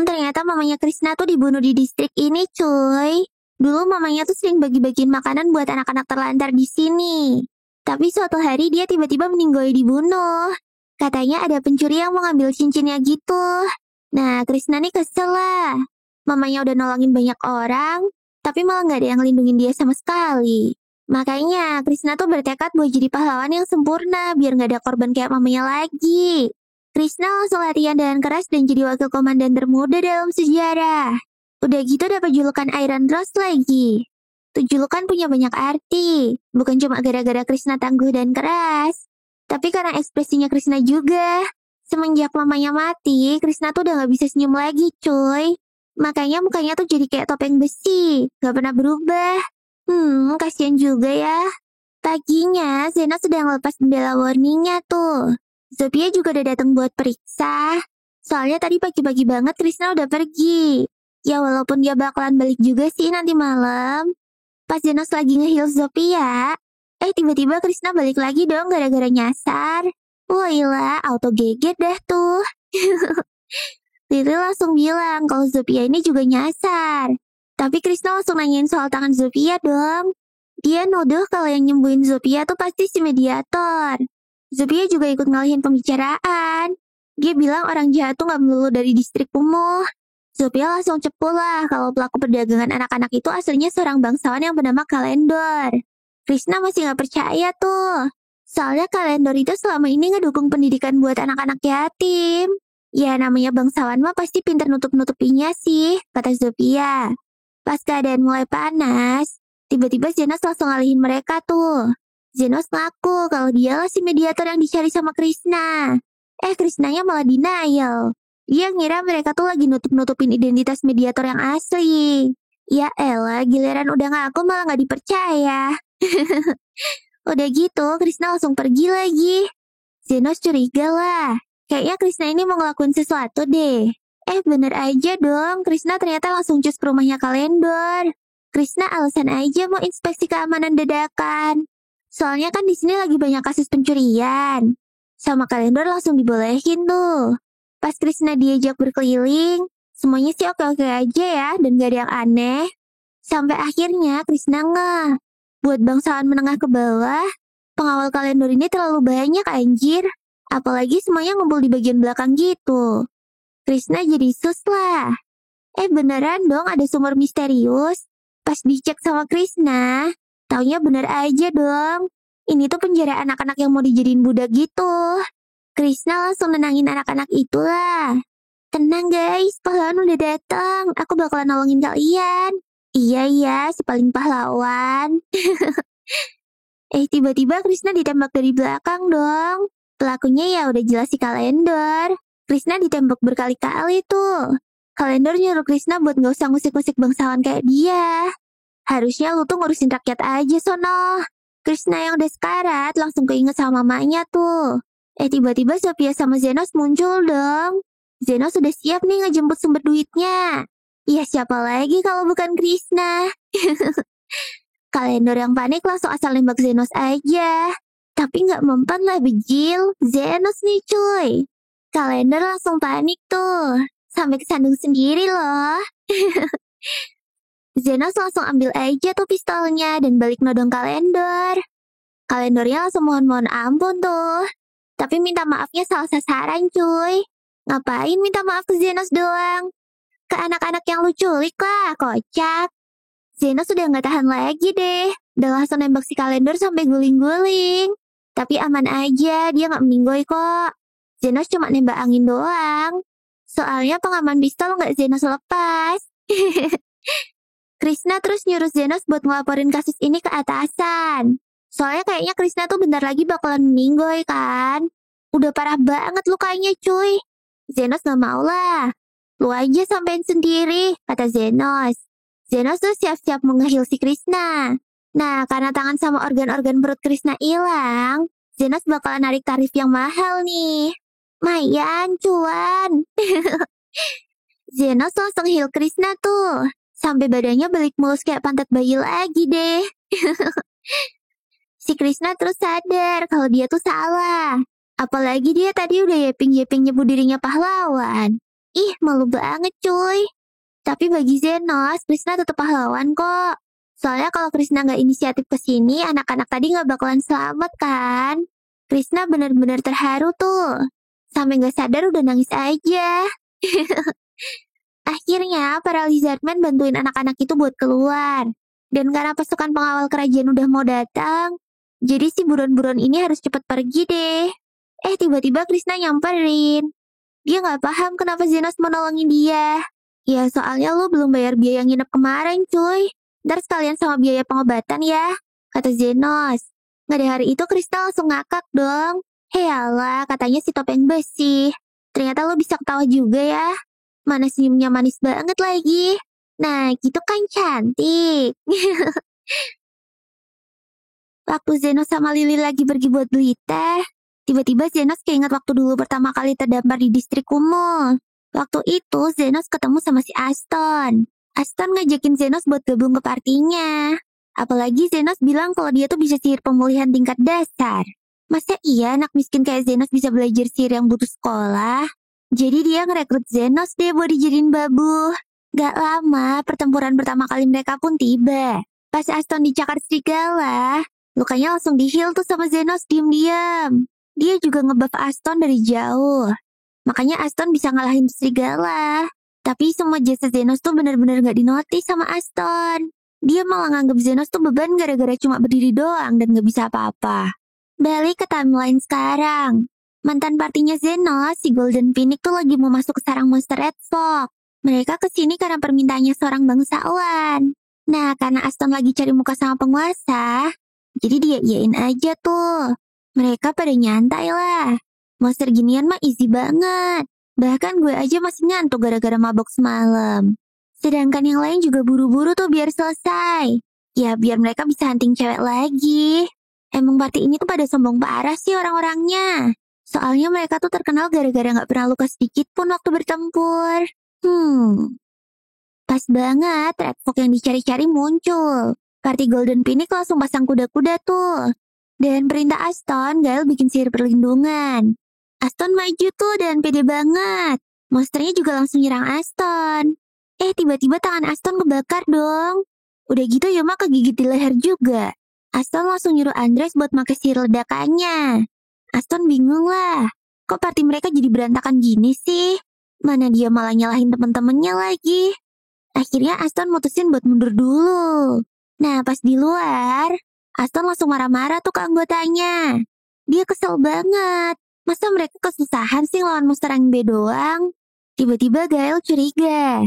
Ternyata mamanya Krishna tuh dibunuh di distrik ini cuy. Dulu mamanya tuh sering bagi-bagiin makanan buat anak-anak terlantar di sini. Tapi suatu hari dia tiba-tiba meninggal dibunuh. Katanya ada pencuri yang mau ngambil cincinnya gitu. Nah, Krishna nih kesel lah. Mamanya udah nolongin banyak orang, tapi malah gak ada yang ngelindungin dia sama sekali. Makanya, Krishna tuh bertekad buat jadi pahlawan yang sempurna, biar gak ada korban kayak mamanya lagi. Krishna langsung latihan dengan keras dan jadi wakil komandan termuda dalam sejarah. Udah gitu dapat julukan Iron Rose lagi. Tuh julukan punya banyak arti, bukan cuma gara-gara Krishna tangguh dan keras, tapi karena ekspresinya Krishna juga. Semenjak mamanya mati, Krishna tuh udah gak bisa senyum lagi, cuy. Makanya mukanya tuh jadi kayak topeng besi, gak pernah berubah. Kasihan juga ya. Paginya, Zena sudah ngelepas bendera warningnya tuh. Zofia juga udah datang buat periksa. Soalnya tadi pagi-pagi banget Krishna udah pergi. Ya walaupun dia bakalan balik juga sih nanti malam. Pas Zenos lagi nge-heal Zofia, tiba-tiba Krishna balik lagi dong gara-gara nyasar. Wah ilah, auto geget dah tuh. Lily langsung bilang kalau Zofia ini juga nyasar. Tapi Krishna langsung nanyain soal tangan Zofia dong. Dia nuduh kalau yang nyembuhin Zofia tuh pasti si mediator. Zofia juga ikut ngalihin pembicaraan. Dia bilang orang jahat tuh gak melulu dari distrik kumuh. Zofia langsung cepu lah kalau pelaku perdagangan anak-anak itu aslinya seorang bangsawan yang bernama Kalendor. Krishna masih gak percaya tuh. Soalnya Kalendor itu selama ini ngedukung pendidikan buat anak-anak yatim. Ya namanya bangsawan mah pasti pinter nutup-nutupinya sih, kata Zofia. Pas keadaan mulai panas, tiba-tiba Zenos langsung ngalihin mereka tuh. Zenos ngaku kalau dialah si mediator yang dicari sama Krishna. Krishnanya malah denial. Dia ngira mereka tuh lagi nutup-nutupin identitas mediator yang asli. Ya elah, giliran udah ngaku malah gak dipercaya. Udah gitu, Krishna langsung pergi lagi. Zenos curiga lah. Kayaknya Krishna ini mau ngelakuin sesuatu deh. Bener aja dong, Krishna ternyata langsung cus ke rumahnya Kalendor. Krishna alasan aja mau inspeksi keamanan dadakan. Soalnya kan di sini lagi banyak kasus pencurian. Sama Kalendor langsung dibolehin tuh. Pas Krishna diajak berkeliling, semuanya sih oke-oke aja ya dan gak ada yang aneh. Sampai akhirnya Krishna ngeh. Buat bangsawan menengah ke bawah, pengawal Kalendor ini terlalu banyak anjir. Apalagi semuanya ngumpul di bagian belakang gitu. Krishna jadi sus lah. Beneran dong ada sumber misterius. Pas dicek sama Krishna, taunya bener aja dong. Ini tuh penjara anak-anak yang mau dijadiin budak gitu. Krishna langsung nenangin anak-anak itulah. Tenang guys, pahlawan udah datang. Aku bakalan nolongin kalian. Iya, si paling pahlawan. Tiba-tiba Krishna ditembak dari belakang dong. Pelakunya ya udah jelas si Kalendor. Krishna ditembak berkali-kali tuh. Kalendor nyuruh Krishna buat gak usah ngusik-ngusik bangsawan kayak dia. Harusnya lu tuh ngurusin rakyat aja sono. Krishna yang udah sekarat langsung keinget sama mamanya tuh. Tiba-tiba Sophia sama Zenos muncul dong. Zenos sudah siap nih ngejemput sumber duitnya. Ya siapa lagi kalau bukan Krishna? Kalendor yang panik langsung asal nembak Zenos aja. Tapi nggak mempan lah bejil. Zenos nih cuy. Kalendor langsung panik tuh. Sampai kesandung sendiri loh. Zenos langsung ambil aja tuh pistolnya dan balik nodong Kalendor. Kalendornya langsung mohon-mohon ampun tuh. Tapi minta maafnya salah sasaran cuy. Ngapain minta maaf ke Zenos doang? Ke anak-anak yang lu culik lah, kocak. Zenos udah gak tahan lagi deh. Udah langsung nembak si Kalendor sampai guling-guling. Tapi aman aja, dia gak meninggoy kok. Zenos cuma nembak angin doang. Soalnya pengaman pistol gak Zenos lepas. Krishna terus nyuruh Zenos buat ngelaporin kasus ini ke atasan. Soalnya kayaknya Krishna tuh bentar lagi bakalan meninggoy kan. Udah parah banget lukanya cuy. Zenos gak mau lah. Lu aja sampein sendiri, kata Zenos. Zenos tuh siap-siap mau nge-heal si Krishna. Nah, karena tangan sama organ-organ perut Krishna hilang, Zenos bakalan narik tarif yang mahal nih. Mayan, cuan. Zenos langsung heal Krishna tuh. Sampai badannya balik mulus kayak pantat bayi lagi deh. Si Krishna terus sadar kalau dia tuh salah. Apalagi dia tadi udah yeping-yeping nyebut dirinya pahlawan. Ih, malu banget cuy. Tapi bagi Zenos, Krishna tetap pahlawan kok. Soalnya kalau Krishna nggak inisiatif ke sini, anak-anak tadi nggak bakalan selamat kan. Krishna benar-benar terharu tuh. Sampai nggak sadar udah nangis aja. Akhirnya, para Lizardmen bantuin anak-anak itu buat keluar. Dan karena pasukan pengawal kerajaan udah mau datang, jadi si buron-buron ini harus cepat pergi deh. Tiba-tiba Krishna nyamperin. Dia nggak paham kenapa Zenos mau nolongin dia. Ya soalnya lu belum bayar biaya nginep kemarin cuy. Ntar sekalian sama biaya pengobatan ya, kata Zenos. Nggak ada hari itu Kristal langsung ngakak dong. Hei Allah, katanya si topeng besi. Ternyata lo bisa ketawa juga ya. Mana senyumnya manis banget lagi. Nah, gitu kan cantik. Waktu Zenos sama Lily lagi pergi buat beli teh, tiba-tiba Zenos keinget waktu dulu pertama kali terdampar di distrik kumuh. Waktu itu Zenos ketemu sama si Aston. Aston ngajakin Zenos buat gabung ke partinya. Apalagi Zenos bilang kalau dia tuh bisa sihir pemulihan tingkat dasar. Masa iya anak miskin kayak Zenos bisa belajar sihir yang butuh sekolah? Jadi dia ngerekrut Zenos deh buat dijadiin babu. Gak lama, pertempuran pertama kali mereka pun tiba. Pas Aston dicakar serigala, lukanya langsung di-heal tuh sama Zenos diam-diam. Dia juga ngebuff Aston dari jauh. Makanya Aston bisa ngalahin serigala. Tapi semua jasa Zenos tuh bener-bener gak dinotis sama Aston. Dia malah nganggep Zenos tuh beban gara-gara cuma berdiri doang dan gak bisa apa-apa. Balik ke timeline sekarang. Mantan partinya Zenos, si Golden Phoenix tuh lagi mau masuk ke sarang monster Red Fox. Mereka kesini karena permintaannya seorang bangsawan. Nah, karena Aston lagi cari muka sama penguasa, jadi dia iyain aja tuh. Mereka pada nyantai lah. Monster ginian mah easy banget. Bahkan gue aja masih ngantuk gara-gara mabok semalam. Sedangkan yang lain juga buru-buru tuh biar selesai. Ya biar mereka bisa hunting cewek lagi. Emang party ini tuh pada sombong parah sih orang-orangnya. Soalnya mereka tuh terkenal gara-gara gak pernah luka sedikit pun waktu bertempur. Pas banget Red Fox yang dicari-cari muncul. Party Golden Phoenix langsung pasang kuda-kuda tuh. Dan perintah Aston, Gael bikin sihir perlindungan. Aston maju tuh dan pede banget. Monsternya juga langsung nyerang Aston. Tiba-tiba tangan Aston kebakar dong. Udah gitu Yoma kegigit di leher juga. Aston langsung nyuruh Andres buat pakai sihir ledakannya. Aston bingung lah. Kok party mereka jadi berantakan gini sih? Mana dia malah nyalahin temen-temennya lagi. Akhirnya Aston mutusin buat mundur dulu. Nah, pas di luar, Aston langsung marah-marah tuh ke anggotanya. Dia kesel banget. Masa mereka kesusahan sih lawan monster yang B doang? Tiba-tiba Gael curiga.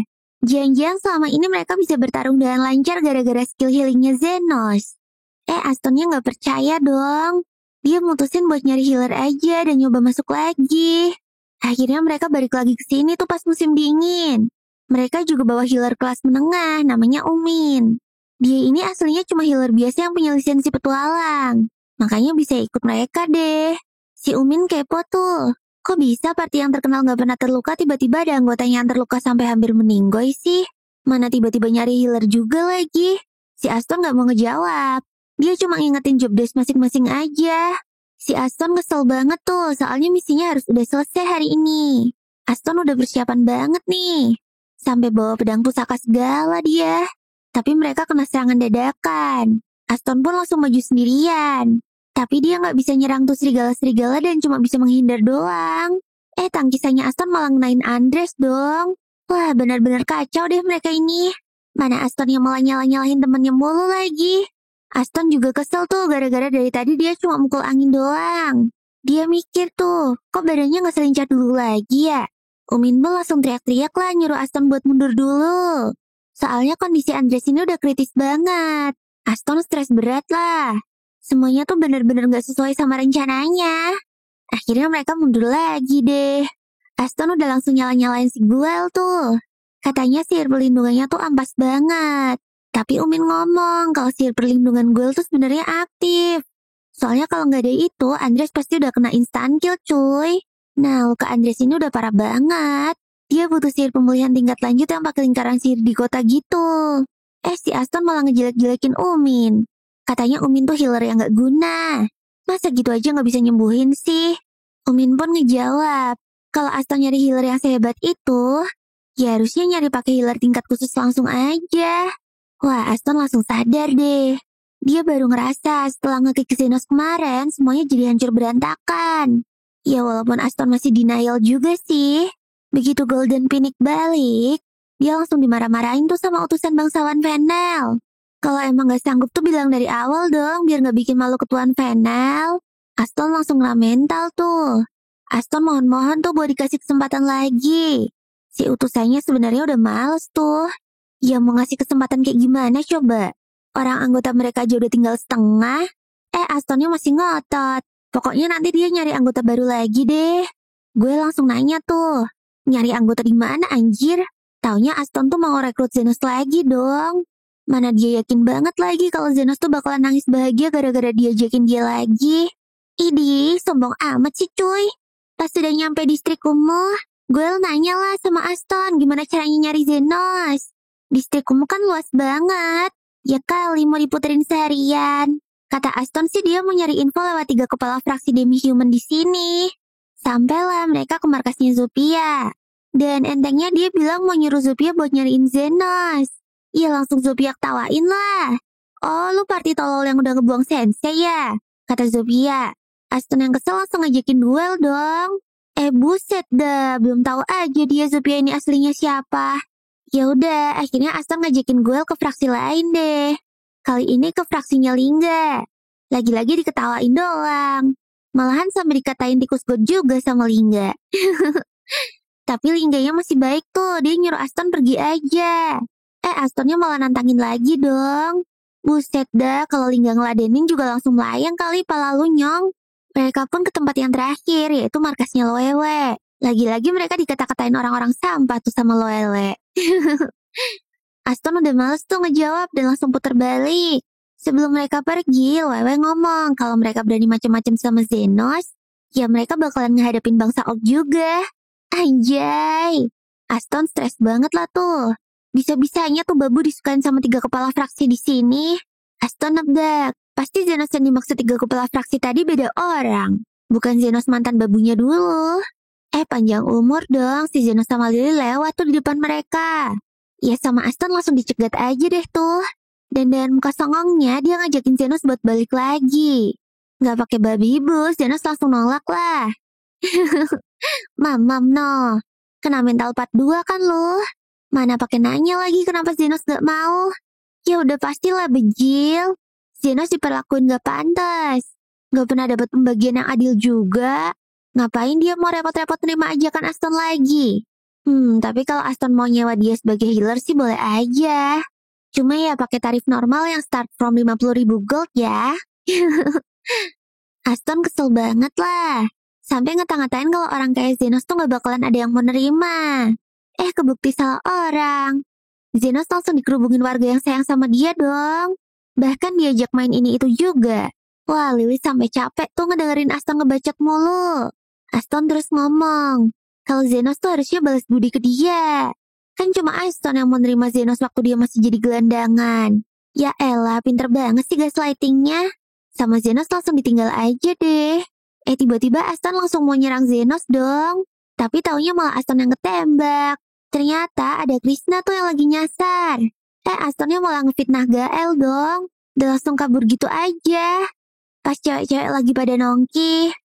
Jangan-jangan selama ini mereka bisa bertarung dengan lancar gara-gara skill healingnya Zenos. Astonnya nggak percaya dong. Dia mutusin buat nyari healer aja dan nyoba masuk lagi. Akhirnya mereka balik lagi ke sini tuh pas musim dingin. Mereka juga bawa healer kelas menengah, namanya Umin. Dia ini aslinya cuma healer biasa yang punya lisensi petualang. Makanya bisa ikut mereka deh. Si Umin kepo tuh. Kok bisa party yang terkenal gak pernah terluka tiba-tiba ada anggotanya yang terluka sampai hampir meninggoy sih? Mana tiba-tiba nyari healer juga lagi? Si Aston gak mau ngejawab. Dia cuma ngingetin job desk masing-masing aja. Si Aston kesel banget tuh, soalnya misinya harus udah selesai hari ini. Aston udah persiapan banget nih. Sampai bawa pedang pusaka segala dia. Tapi mereka kena serangan dadakan. Aston pun langsung maju sendirian. Tapi dia nggak bisa nyerang tuh serigala-serigala dan cuma bisa menghindar doang. Tangkisannya Aston malah ngenain Andres dong. Wah, benar-benar kacau deh mereka ini. Mana Aston yang malah nyalah-nyalahin temennya mulu lagi. Aston juga kesel tuh gara-gara dari tadi dia cuma mukul angin doang. Dia mikir tuh, kok badannya nggak selincah dulu lagi ya? Umin pun langsung teriak-teriak lah nyuruh Aston buat mundur dulu. Soalnya kondisi Andres ini udah kritis banget. Aston stres berat lah. Semuanya tuh bener-bener gak sesuai sama rencananya. Akhirnya mereka mundur lagi deh. Aston udah langsung nyala-nyalain si Guel tuh. Katanya sihir perlindungannya tuh ampas banget. Tapi Umin ngomong kalau sihir perlindungan Guel tuh sebenarnya aktif. Soalnya kalau nggak ada itu, Andres pasti udah kena instant kill cuy. Nah, luka Andres ini udah parah banget. Dia butuh sihir pemulihan tingkat lanjut yang pakai lingkaran sihir di kota gitu. Si Aston malah ngejelek-jelekin Umin. Katanya Umin tuh healer yang nggak guna. Masa gitu aja nggak bisa nyembuhin sih? Umin pun ngejawab, kalau Aston nyari healer yang sehebat itu, ya harusnya nyari pakai healer tingkat khusus langsung aja. Wah, Aston langsung sadar deh. Dia baru ngerasa setelah nge-kick Zenos kemarin, semuanya jadi hancur berantakan. Ya walaupun Aston masih denial juga sih. Begitu Golden Phoenix balik, dia langsung dimarah-marahin tuh sama utusan bangsawan Venel. Kalau emang gak sanggup tuh bilang dari awal dong, biar gak bikin malu ketuaan Venel. Aston langsung kena mental tuh. Aston mohon-mohon tuh buat dikasih kesempatan lagi. Si utusannya sebenarnya udah males tuh. Ya mau ngasih kesempatan kayak gimana coba? Orang anggota mereka aja udah tinggal setengah. Astonnya masih ngotot. Pokoknya nanti dia nyari anggota baru lagi deh. Gue langsung nanya tuh, nyari anggota di mana anjir? Taunya Aston tuh mau rekrut Zenos lagi dong. Mana dia yakin banget lagi kalau Zenos tuh bakalan nangis bahagia gara-gara diajakin dia lagi. Idih, sombong amat sih cuy. Pas sudah nyampe distrik kumuh, gue nanya lah sama Aston gimana caranya nyari Zenos. Distrik kumuh kan luas banget. Ya kali mau diputerin seharian. Kata Aston sih dia mau nyari info lewat 3 kepala fraksi demi-human di sini. Sampailah mereka ke markasnya Zopia. Dan entengnya dia bilang mau nyuruh Zopia buat nyariin Zenos. Ya langsung Zopia ketawain lah. Oh lu party tolol yang udah ngebuang sensei ya? Kata Zopia. Aston yang kesel langsung ngajakin duel dong. Buset dah, belum tahu aja dia Zopia ini aslinya siapa. Ya udah, akhirnya Aston ngajakin duel ke fraksi lain deh. Kali ini ke fraksinya Lingga. Lagi-lagi diketawain doang. Malahan sampai dikatain tikus god juga sama Lingga. Tapi Lingganya masih baik tuh, dia nyuruh Aston pergi aja. Astonnya malah nantangin lagi dong. Buset dah, kalau Lingga ngeladenin juga langsung melayang kali pala lu nyong. Mereka pun ke tempat yang terakhir, yaitu markasnya Loewe. Lagi-lagi mereka dikata-katain orang-orang sampah tuh sama Loewe. Aston udah males tuh ngejawab dan langsung puter balik. Sebelum mereka pergi, Loewe ngomong kalau mereka berani macam-macam sama Zenos, ya mereka bakalan ngehadapin bangsa Orc juga. Anjay, Aston stres banget lah tuh. Bisa-bisanya tuh babu disukain sama 3 kepala fraksi di sini. Aston nebak, pasti Zenos yang dimaksud 3 kepala fraksi tadi beda orang. Bukan Zenos mantan babunya dulu. Panjang umur dong, si Zenos sama Lily lewat tuh di depan mereka. Ya sama Aston langsung dicegat aja deh tuh. Dan dengan muka songongnya dia ngajakin Zenos buat balik lagi. Nggak pakai babi ibu, Zenos langsung nolak lah. Mam no, kena mental part 2 kan lu? Mana pakai nanya lagi kenapa Zenos gak mau? Ya udah pastilah bejil. Zenos diperlakuin gak pantas. Gak pernah dapat pembagian yang adil juga. Ngapain dia mau repot-repot terima ajakan Aston lagi? Tapi kalau Aston mau nyewa dia sebagai healer sih boleh aja. Cuma ya pakai tarif normal yang start from 50.000 gold ya. Aston kesel banget lah. Sampai ngata-ngatain kalau orang kayak Zenos tuh gak bakalan ada yang mau nerima. Kebukti salah orang. Zenos langsung dikerubungin warga yang sayang sama dia dong. Bahkan diajak main ini itu juga. Wah, Lily sampai capek tuh ngedengerin Aston ngebacot mulu. Aston terus ngomong, kalau Zenos tuh harusnya balas budi ke dia. Kan cuma Aston yang mau nerima Zenos waktu dia masih jadi gelandangan. Ya elah, pinter banget sih gaslightingnya. Sama Zenos langsung ditinggal aja deh. Tiba-tiba Aston langsung mau nyerang Zenos dong. Tapi taunya malah Aston yang ketembak. Ternyata ada Krishna tuh yang lagi nyasar. Astonnya malah ngefitnah Gael dong. Dan langsung kabur gitu aja. Pas cewek-cewek lagi pada nongki,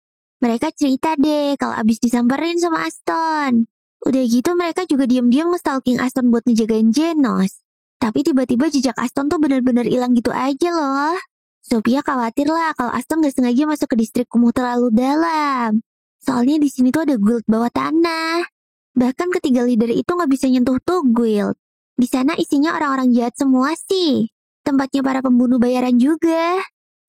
mereka cerita deh kalau abis disamperin sama Aston. Udah gitu mereka juga diam-diam nge-stalking Aston buat ngejagain Zenos. Tapi tiba-tiba jejak Aston tuh bener-bener hilang gitu aja loh. Sophia khawatir lah kalau Aston gak sengaja masuk ke distrik kumuh terlalu dalam. Soalnya di sini tuh ada guild bawah tanah. Bahkan ketiga leader itu gak bisa nyentuh tuh guild. Di sana isinya orang-orang jahat semua sih. Tempatnya para pembunuh bayaran juga.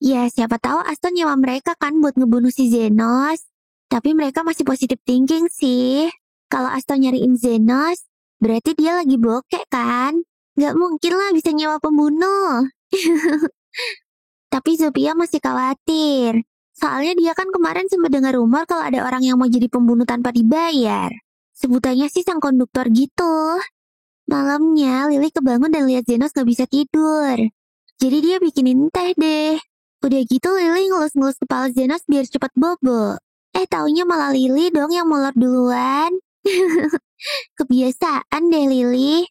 Ya siapa tahu Aston nyewa mereka kan buat ngebunuh si Zenos. Tapi mereka masih positive thinking sih. Kalau Aston nyariin Zenos, berarti dia lagi bokek kan? Gak mungkin lah bisa nyewa pembunuh. Tapi Zopia masih khawatir. Soalnya dia kan kemarin sempat dengar rumor kalau ada orang yang mau jadi pembunuh tanpa dibayar. Sebutannya sih sang konduktor gitu. Malamnya Lily kebangun dan lihat Zenos gak bisa tidur. Jadi dia bikinin teh deh. Udah gitu Lily ngelus-ngelus kepala Zenos biar cepat bobo. Taunya malah Lily dong yang molor duluan. Kebiasaan deh Lily.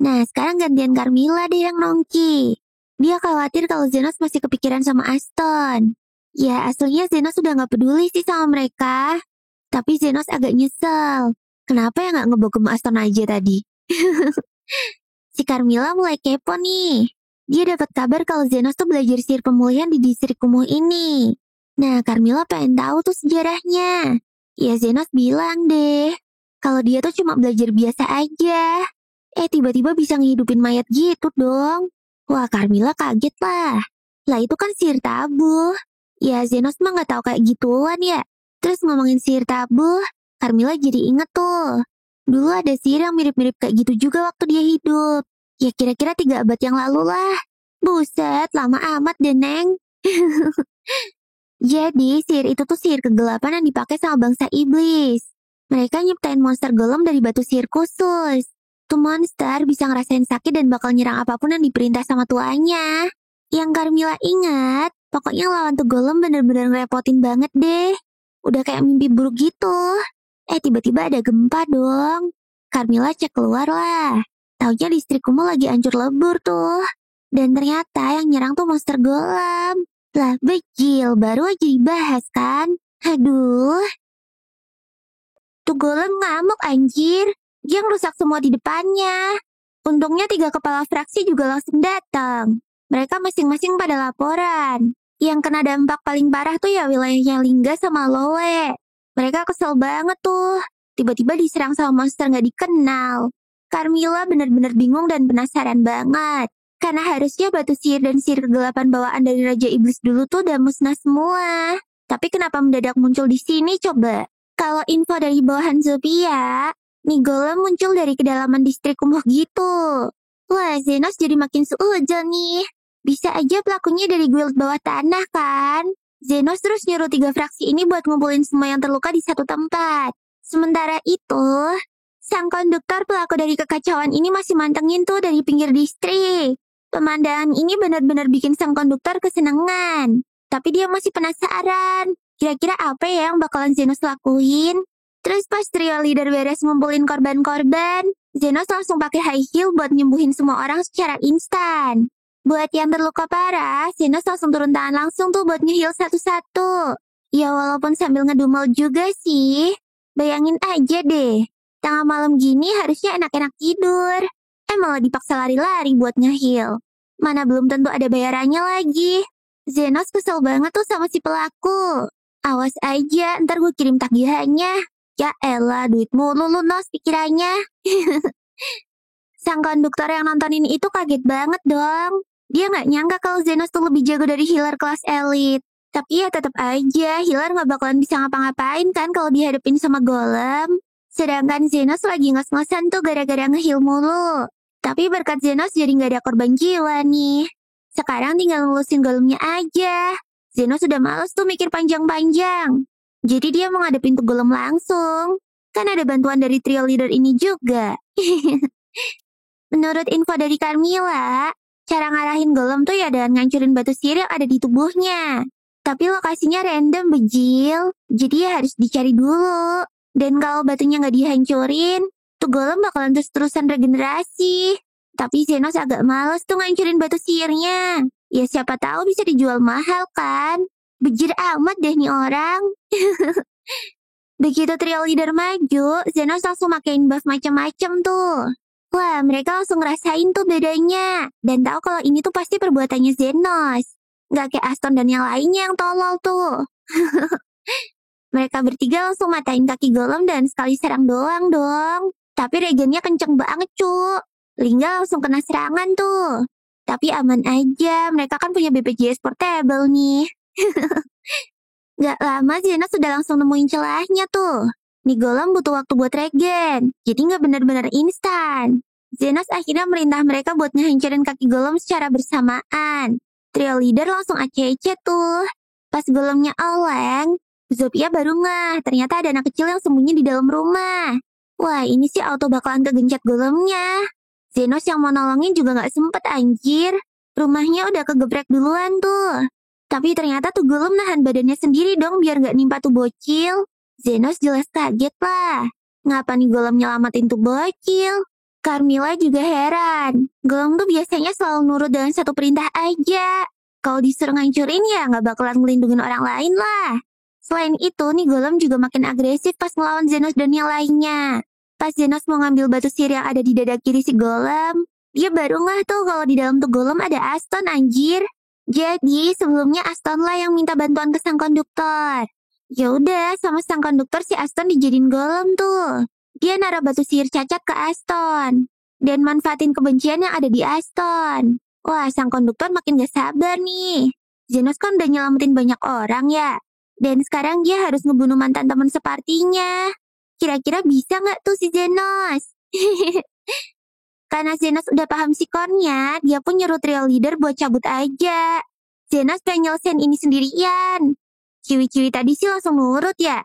Nah sekarang gantian Carmilla deh yang nongki. Dia khawatir kalau Zenos masih kepikiran sama Aston. Ya aslinya Zenos udah gak peduli sih sama mereka. Tapi Zenos agak nyesel. Kenapa ya gak ngebogem Aston aja tadi? Si Carmilla mulai kepo nih. Dia dapat kabar kalau Zenos tuh belajar sihir pemulihan di distrik kumuh ini. Nah, Carmilla pengen tahu tuh sejarahnya. Ya, Zenos bilang deh, kalau dia tuh cuma belajar biasa aja. Tiba-tiba bisa ngehidupin mayat gitu dong. Wah, Carmilla kaget lah. Lah itu kan sihir tabuh. Ya, Zenos mah nggak tahu kayak gituan ya. Terus ngomongin sihir tabuh, Carmilla jadi inget tuh. Dulu ada sihir yang mirip-mirip kayak gitu juga waktu dia hidup. Ya kira-kira 3 abad yang lalu lah. Buset, lama amat deh, Neng. Jadi, sihir itu tuh sihir kegelapan yang dipakai sama bangsa iblis. Mereka nyiptain monster golem dari batu sihir khusus. Tuh monster bisa ngerasain sakit dan bakal nyerang apapun yang diperintah sama tuannya. Yang Carmilla ingat, pokoknya lawan tuh golem bener-bener ngerepotin banget deh. Udah kayak mimpi buruk gitu. Tiba-tiba ada gempa dong. Carmilla cek keluar lah. Taunya listrik kumu lagi hancur lebur tuh. Dan ternyata yang nyerang tuh monster golem. Lah bejil, baru aja dibahas kan. Aduh. Tuh golem ngamuk anjir. Dia ngerusak semua di depannya. Untungnya 3 kepala fraksi juga langsung datang. Mereka masing-masing pada laporan. Yang kena dampak paling parah tuh ya wilayahnya Lingga sama Lowe. Mereka kesel banget tuh. Tiba-tiba diserang sama monster gak dikenal. Carmilla bener-bener bingung dan penasaran banget. Karena harusnya batu sihir dan sihir kegelapan bawaan dari Raja Iblis dulu tuh udah musnah semua. Tapi kenapa mendadak muncul di sini coba? Kalau info dari bawahan Zopia, nih golem muncul dari kedalaman distrik kumuh gitu. Wah, Zenos jadi makin suujon nih. Bisa aja pelakunya dari guild bawah tanah kan? Zenos terus nyuruh 3 fraksi ini buat ngumpulin semua yang terluka di satu tempat. Sementara itu, sang konduktor pelaku dari kekacauan ini masih mantengin tuh dari pinggir distrik. Pemandangan ini benar-benar bikin sang konduktor kesenangan. Tapi dia masih penasaran. Kira-kira apa ya yang bakalan Zenos lakuin? Terus pas trio leader beres ngumpulin korban-korban, Zenos langsung pakai high heel buat nyembuhin semua orang secara instan. Buat yang terluka parah, Zenos langsung turun tangan langsung tuh buat nge-heal satu-satu. Ya walaupun sambil ngedumel juga sih. Bayangin aja deh, tengah malam gini harusnya enak-enak tidur. Malah dipaksa lari-lari buat nge-heal. Mana belum tentu ada bayarannya lagi. Zenos kesel banget tuh sama si pelaku. Awas aja, ntar gue kirim tagihannya. Ya elah, duit mulu lu Nos pikirannya. Sang konduktor yang nontonin itu kaget banget dong. Dia nggak nyangka kalau Zenos tuh lebih jago dari healer kelas elit. Tapi ya tetap aja, healer nggak bakalan bisa ngapa-ngapain kan kalau dihadapin sama golem. Sedangkan Zenos lagi ngos-ngosan tuh gara-gara nge-heal mulu. Tapi berkat Zenos jadi nggak ada korban jiwa nih. Sekarang tinggal ngelusin golemnya aja. Zenos sudah males tuh mikir panjang-panjang. Jadi dia mau ngadepin tuh golem langsung. Kan ada bantuan dari trio leader ini juga. Menurut info dari Carmilla, cara ngarahin golem tuh ya dengan ngancurin batu sihir yang ada di tubuhnya. Tapi lokasinya random bejil, jadi ya harus dicari dulu. Dan kalau batunya nggak dihancurin, tuh golem bakalan terus-terusan regenerasi. Tapi Zenos agak males tuh ngancurin batu sihirnya. Ya siapa tahu bisa dijual mahal kan. Bejir amat deh nih orang. Begitu trio leader maju, Zenos langsung makein buff macam-macam tuh. Wah, mereka langsung ngerasain tuh bedanya. Dan tahu kalau ini tuh pasti perbuatannya Zenos. Nggak kayak Aston dan yang lainnya yang tolol tuh. Mereka bertiga langsung matain kaki golem dan sekali serang doang dong. Tapi regennya kenceng banget cu. Lingga langsung kena serangan tuh. Tapi aman aja, mereka kan punya BPJS portable nih. Gak lama Zenos sudah langsung nemuin celahnya tuh. Nih golem butuh waktu buat regen, jadi gak benar-benar instan. Zenos akhirnya merintah mereka buat ngehancurin kaki golem secara bersamaan. Trio leader langsung ACC tuh. Pas golemnya oleng, Zopia baru ngeh, ternyata ada anak kecil yang sembunyi di dalam rumah. Wah, ini sih auto bakalan kegencet golemnya. Zenos yang mau nolongin juga gak sempet anjir. Rumahnya udah kegeprek duluan tuh. Tapi ternyata tuh golem nahan badannya sendiri dong biar gak nimpa tuh bocil. Zenos jelas kaget lah. Ngapa nih golem nyelamatin tuh bocil? Carmilla juga heran. Golem tuh biasanya selalu nurut dengan satu perintah aja. Kalau disuruh ngancurin ya gak bakalan melindungin orang lain lah. Selain itu nih golem juga makin agresif pas ngelawan Zenos dan yang lainnya. Pas Zenos mau ngambil batu sihir yang ada di dada kiri si golem, dia baru ngeh tuh kalau di dalam tuh golem ada Aston anjir. Jadi sebelumnya Aston lah yang minta bantuan ke sang konduktor. Ya udah, sama sang konduktor si Aston dijadiin golem tuh. Dia naruh batu sihir cacat ke Aston. dan manfaatin kebencian yang ada di Aston. Wah, sang konduktor makin gak sabar nih. Zenos kan udah nyelamatin banyak orang ya. Dan sekarang dia harus ngebunuh mantan teman separtinya. Kira-kira bisa nggak tuh si Zenos? Karena Zenos udah paham sikonnya, dia pun nyuruh trio leader buat cabut aja. Zenos pengen nyelesain ini sendirian. Ciwi-ciwi tadi sih langsung nurut ya.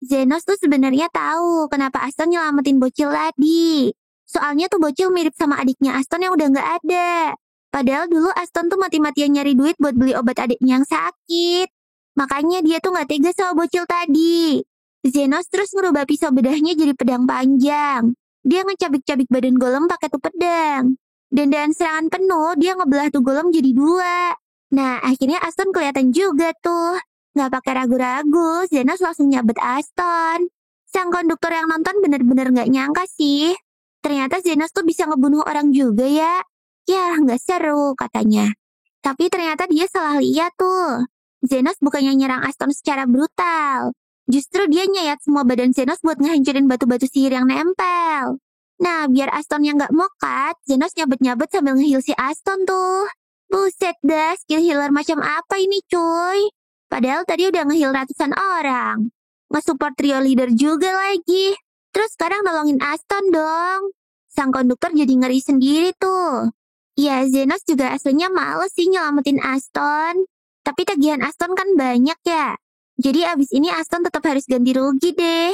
Zenos tuh sebenarnya tahu kenapa Aston nyelamatin bocil tadi. Soalnya tuh bocil mirip sama adiknya Aston yang udah nggak ada. Padahal dulu Aston tuh mati-matian nyari duit buat beli obat adiknya yang sakit. Makanya dia tuh nggak tega sama bocil tadi. Zenos terus ngerubah pisau bedahnya jadi pedang panjang. Dia ngecabik-cabik badan golem pakai tuh pedang. Dan dengan serangan penuh, dia ngebelah tuh golem jadi 2. Nah, akhirnya Aston kelihatan juga tuh. Nggak pakai ragu-ragu, Zenos langsung nyabet Aston. Sang konduktor yang nonton bener-bener nggak nyangka sih. Ternyata Zenos tuh bisa ngebunuh orang juga ya. Ya, nggak seru katanya. Tapi ternyata dia salah lihat tuh. Zenos bukannya nyerang Aston secara brutal. Justru dia nyayat semua badan Zenos buat ngehancurin batu-batu sihir yang nempel. Nah, biar Aston yang nggak mokat, Zenos nyabet-nyabet sambil nge-heal si Aston tuh. Buset dah, skill healer macam apa ini cuy? Padahal tadi udah nge-heal ratusan orang. Nge-support trio leader juga lagi. Terus sekarang nolongin Aston dong. Sang konduktor jadi ngeri sendiri tuh. Ya, Zenos juga aslinya males sih nyelamatin Aston. Tapi tagihan Aston kan banyak ya. Jadi abis ini Aston tetap harus ganti rugi deh.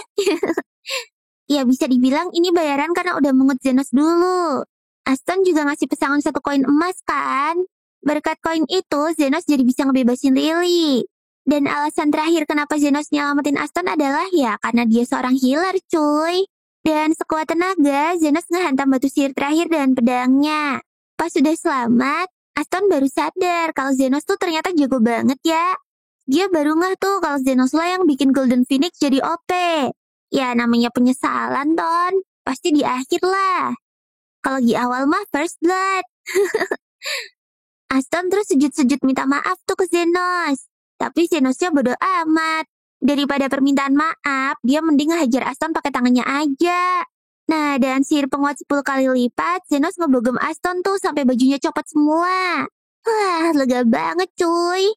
Ya bisa dibilang ini bayaran karena udah mengut Zenos dulu. Aston juga ngasih pesangon 1 koin emas kan. Berkat koin itu, Zenos jadi bisa ngebebasin Lily. Dan alasan terakhir kenapa Zenos nyelamatin Aston adalah ya karena dia seorang healer cuy. Dan sekuat tenaga, Zenos ngehantam batu sihir terakhir dengan pedangnya. Pas sudah selamat, Aston baru sadar kalau Zenos tuh ternyata jago banget ya. Dia baru ngeh tuh kalau Zenos lah yang bikin Golden Phoenix jadi OP. Ya namanya penyesalan Ton, pasti di akhir lah. Kalau di awal mah first blood. Aston terus sujud-sujud minta maaf tuh ke Zenos. Tapi Zenosnya bodo amat. Daripada permintaan maaf, dia mending ngehajar Aston pakai tangannya aja. Nah, dan sihir penguat 10 kali lipat, Zenos ngebogem Aston tuh sampai bajunya copot semua. Wah, lega banget cuy.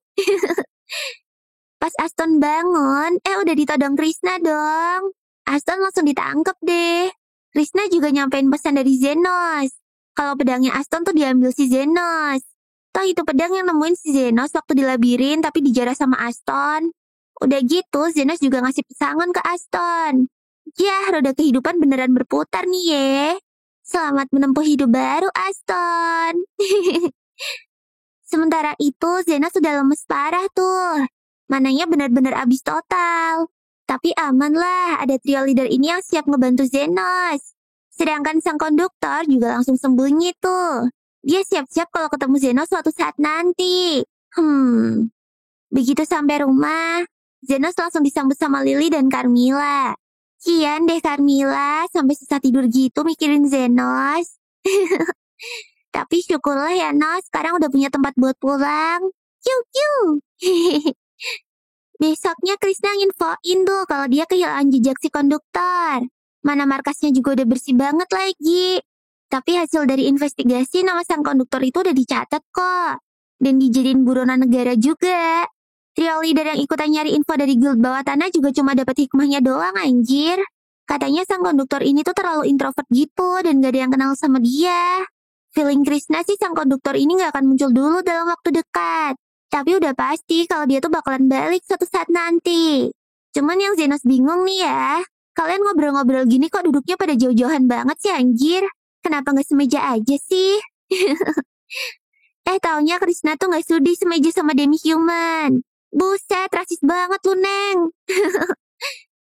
Pas Aston bangun, udah ditodong Krishna dong. Aston langsung ditangkep deh. Krishna juga nyampein pesan dari Zenos. Kalau pedangnya Aston tuh diambil si Zenos. Toh itu pedang yang nemuin si Zenos waktu di labirin tapi dijarah sama Aston. Udah gitu, Zenos juga ngasih pesangon ke Aston. Yah, roda kehidupan beneran berputar nih ye. Selamat menempuh hidup baru, Aston. Sementara itu, Zenos sudah lemes parah tuh. Mananya benar-benar abis total. Tapi aman lah, ada trio leader ini yang siap ngebantu Zenos. Sedangkan sang konduktor juga langsung sembunyi tuh. Dia siap-siap kalau ketemu Zenos suatu saat nanti. Begitu sampai rumah, Zenos langsung disambut sama Lily dan Carmilla. Kian deh Carmilla, sampai susah tidur gitu mikirin Zenos. Tapi syukurlah ya Nos, sekarang udah punya tempat buat pulang. Kiu. Besoknya Krishna nginfoin tuh kalau dia kehilangan jejak si konduktor. Mana markasnya juga udah bersih banget lagi. Tapi hasil dari investigasi nama sang konduktor itu udah dicatat kok. Dan dijadiin buronan negara juga. Trio leader yang ikutan nyari info dari guild bawah tanah juga cuma dapat hikmahnya doang anjir. Katanya sang konduktor ini tuh terlalu introvert gitu dan gak ada yang kenal sama dia. Feeling Krishna sih sang konduktor ini gak akan muncul dulu dalam waktu dekat. Tapi udah pasti kalau dia tuh bakalan balik suatu saat nanti. Cuman yang Zenos bingung nih ya. Kalian ngobrol-ngobrol gini kok duduknya pada jauh-jauhan banget sih anjir. Kenapa gak semeja aja sih? Taunya Krishna tuh gak sudi semeja sama demi human. Buset, rasis banget lu Neng.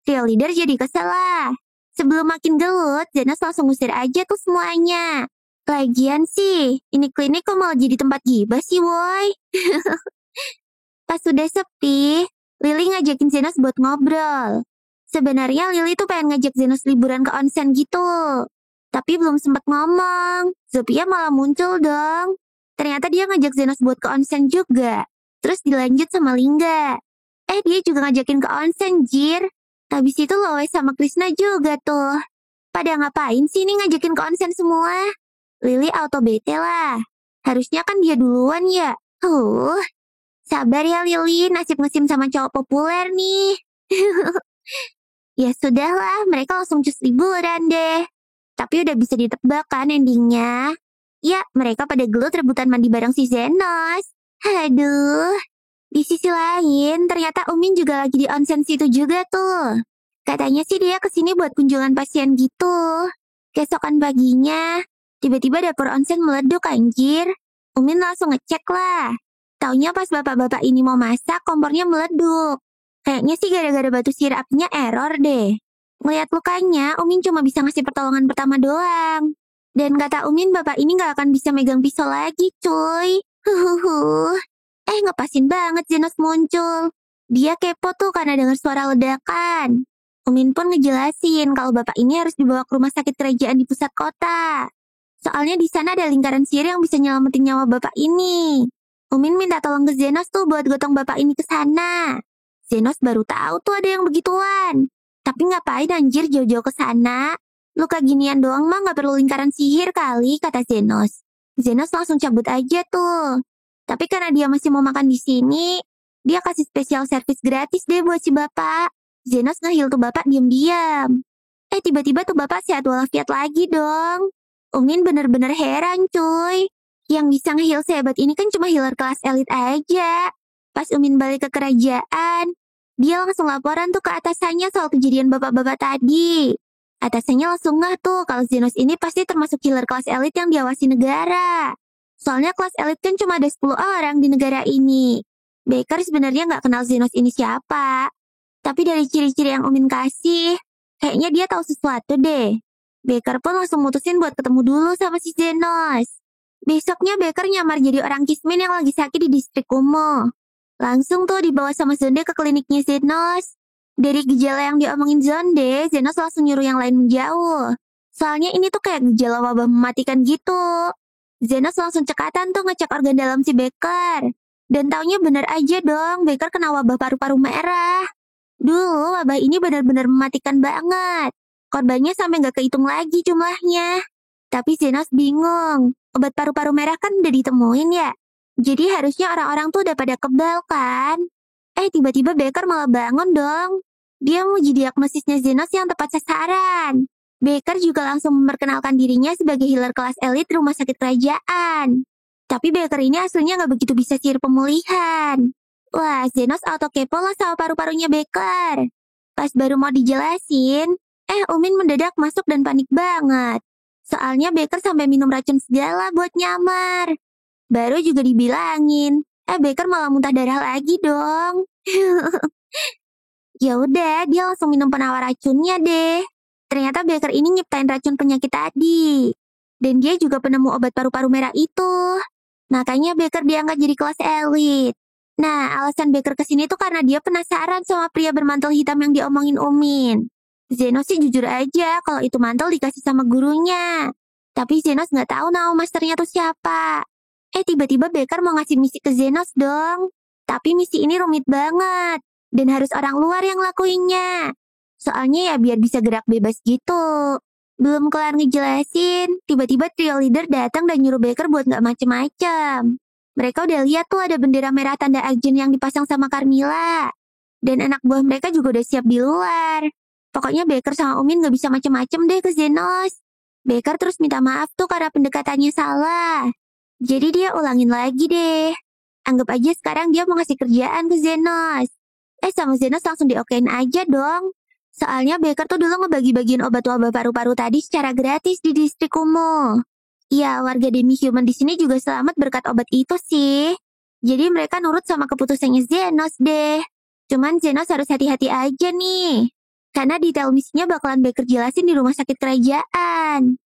Trio leader jadi kesel lah. Sebelum makin gelut, Zenos langsung ngusir aja tuh semuanya. Lagian sih, ini klinik kok malah jadi tempat gibah sih woy. Pas sudah sepi, Lily ngajakin Zenos buat ngobrol. Sebenarnya Lily tuh pengen ngajak Zenos liburan ke onsen gitu. Tapi belum sempat ngomong, Zopia malah muncul dong. Ternyata dia ngajak Zenos buat ke onsen juga. Terus dilanjut sama Lingga. Dia juga ngajakin ke onsen, jir. Habis itu Lois sama Krishna juga tuh. Pada ngapain sih ini ngajakin ke onsen semua? Lily auto bete lah. Harusnya kan dia duluan ya. Sabar ya Lily, nasib ngesim sama cowok populer nih. Ya sudahlah, mereka langsung cus liburan deh. Tapi udah bisa ditebak kan endingnya? Ya, mereka pada gelut rebutan mandi bareng si Zenos. Aduh. Di sisi lain, ternyata Umin juga lagi di onsen situ juga tuh. Katanya sih dia kesini buat kunjungan pasien gitu. Keesokan paginya, tiba-tiba dapur onsen meleduk anjir. Umin langsung ngecek lah. Taunya pas bapak-bapak ini mau masak, kompornya meleduk. Kayaknya sih gara-gara batu sirapnya error deh. Ngeliat lukanya, Umin cuma bisa ngasih pertolongan pertama doang. Dan kata Umin, bapak ini gak akan bisa megang pisau lagi, cuy. Ngepasin banget Zenos muncul. Dia kepo tuh karena dengar suara ledakan. Umin pun ngejelasin kalau bapak ini harus dibawa ke rumah sakit kerajaan di pusat kota. Soalnya di sana ada lingkaran sihir yang bisa nyelamatin nyawa bapak ini. Umin minta tolong ke Zenos tuh buat gotong bapak ini ke sana. Zenos baru tahu tuh ada yang begituan. Tapi ngapain anjir jauh-jauh ke sana? Luka ginian doang mah nggak perlu lingkaran sihir kali, kata Zenos. Zenos langsung cabut aja tuh. Tapi karena dia masih mau makan di sini, dia kasih spesial service gratis deh buat si bapak. Zenos ngehil tuh bapak diam-diam. Tiba-tiba tuh bapak sehat walafiat lagi dong. Umin bener-bener heran cuy. Yang bisa ngehil sehebat ini kan cuma healer kelas elit aja. Pas Umin balik ke kerajaan, dia langsung laporan tuh ke atasannya soal kejadian bapak-bapak tadi. Atasannya langsung ngeh tuh kalau Zenos ini pasti termasuk healer kelas elit yang diawasi negara. Soalnya kelas elit kan cuma ada 10 orang di negara ini. Baker sebenarnya nggak kenal Zenos ini siapa. Tapi dari ciri-ciri yang Umin kasih, kayaknya dia tahu sesuatu deh. Baker pun langsung mutusin buat ketemu dulu sama si Zenos. Besoknya Baker nyamar jadi orang kismin yang lagi sakit di distrik Kumo. Langsung tuh dibawa sama Zonde ke kliniknya Zenos. Dari gejala yang diomongin Zonde, Zenos langsung nyuruh yang lain menjauh. Soalnya ini tuh kayak gejala wabah mematikan gitu. Zenos langsung cekatan tuh ngecek organ dalam si Baker. Dan taunya bener aja dong, Baker kena wabah paru-paru merah. Dulu wabah ini benar-benar mematikan banget. Korbannya sampai nggak kehitung lagi jumlahnya. Tapi Zenos bingung, obat paru-paru merah kan udah ditemuin ya. Jadi harusnya orang-orang tuh udah pada kebal kan. Tiba-tiba Baker malah bangun dong. Dia mau uji diagnosisnya Zenos yang tepat sasaran. Baker juga langsung memperkenalkan dirinya sebagai healer kelas elit rumah sakit kerajaan. Tapi Baker ini aslinya nggak begitu bisa sihir pemulihan. Wah, Zenos auto kepo lah sama paru-parunya Baker. Pas baru mau dijelasin, Umin mendadak masuk dan panik banget. Soalnya Baker sampai minum racun segala buat nyamar. Baru juga dibilangin, Baker malah muntah darah lagi dong. Ya udah, dia langsung minum penawar racunnya deh. Ternyata Baker ini nyiptain racun penyakit tadi. Dan dia juga penemu obat paru-paru merah itu. Makanya Baker diangkat jadi kelas elit. Nah, alasan Baker kesini tuh karena dia penasaran sama pria bermantel hitam yang diomongin Umin. Zenos sih jujur aja kalau itu mantel dikasih sama gurunya. Tapi Zenos nggak tahu nama masternya tuh siapa. Tiba-tiba Baker mau ngasih misi ke Zenos dong. Tapi misi ini rumit banget. Dan harus orang luar yang lakuinnya. Soalnya ya biar bisa gerak bebas gitu. Belum kelar ngejelasin, tiba-tiba trio leader datang dan nyuruh Baker buat nggak macem-macem. Mereka udah lihat tuh ada bendera merah tanda Arjun yang dipasang sama Carmilla. Dan anak buah mereka juga udah siap di luar. Pokoknya Baker sama Umin gak bisa macem-macem deh ke Zenos. Baker terus minta maaf tuh karena pendekatannya salah. Jadi dia ulangin lagi deh. Anggap aja sekarang dia mau ngasih kerjaan ke Zenos. Sama Zenos langsung diokein aja dong. Soalnya Baker tuh dulu ngebagi-bagiin obat wabah paru-paru tadi secara gratis di distrik Kumo. Ya, warga demi-human di sini juga selamat berkat obat itu sih. Jadi mereka nurut sama keputusannya Zenos deh. Cuman Zenos harus hati-hati aja nih. Karena detail misinya bakalan Baker jelasin di rumah sakit kerajaan.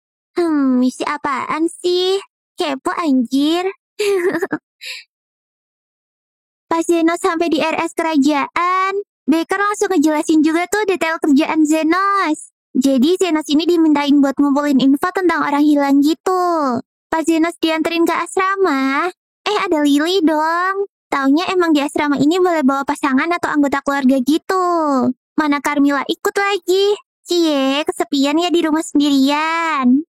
Misi apaan sih? Kepo anjir. Pas Zenos sampai di RS kerajaan, Baker langsung ngejelasin juga tuh detail kerjaan Zenos. Jadi Zenos ini dimintain buat ngumpulin info tentang orang hilang gitu. Pas Zenos dianterin ke asrama, ada Lily dong. Taunya emang di asrama ini boleh bawa pasangan atau anggota keluarga gitu. Mana Carmilla ikut lagi. Cie, kesepian ya di rumah sendirian.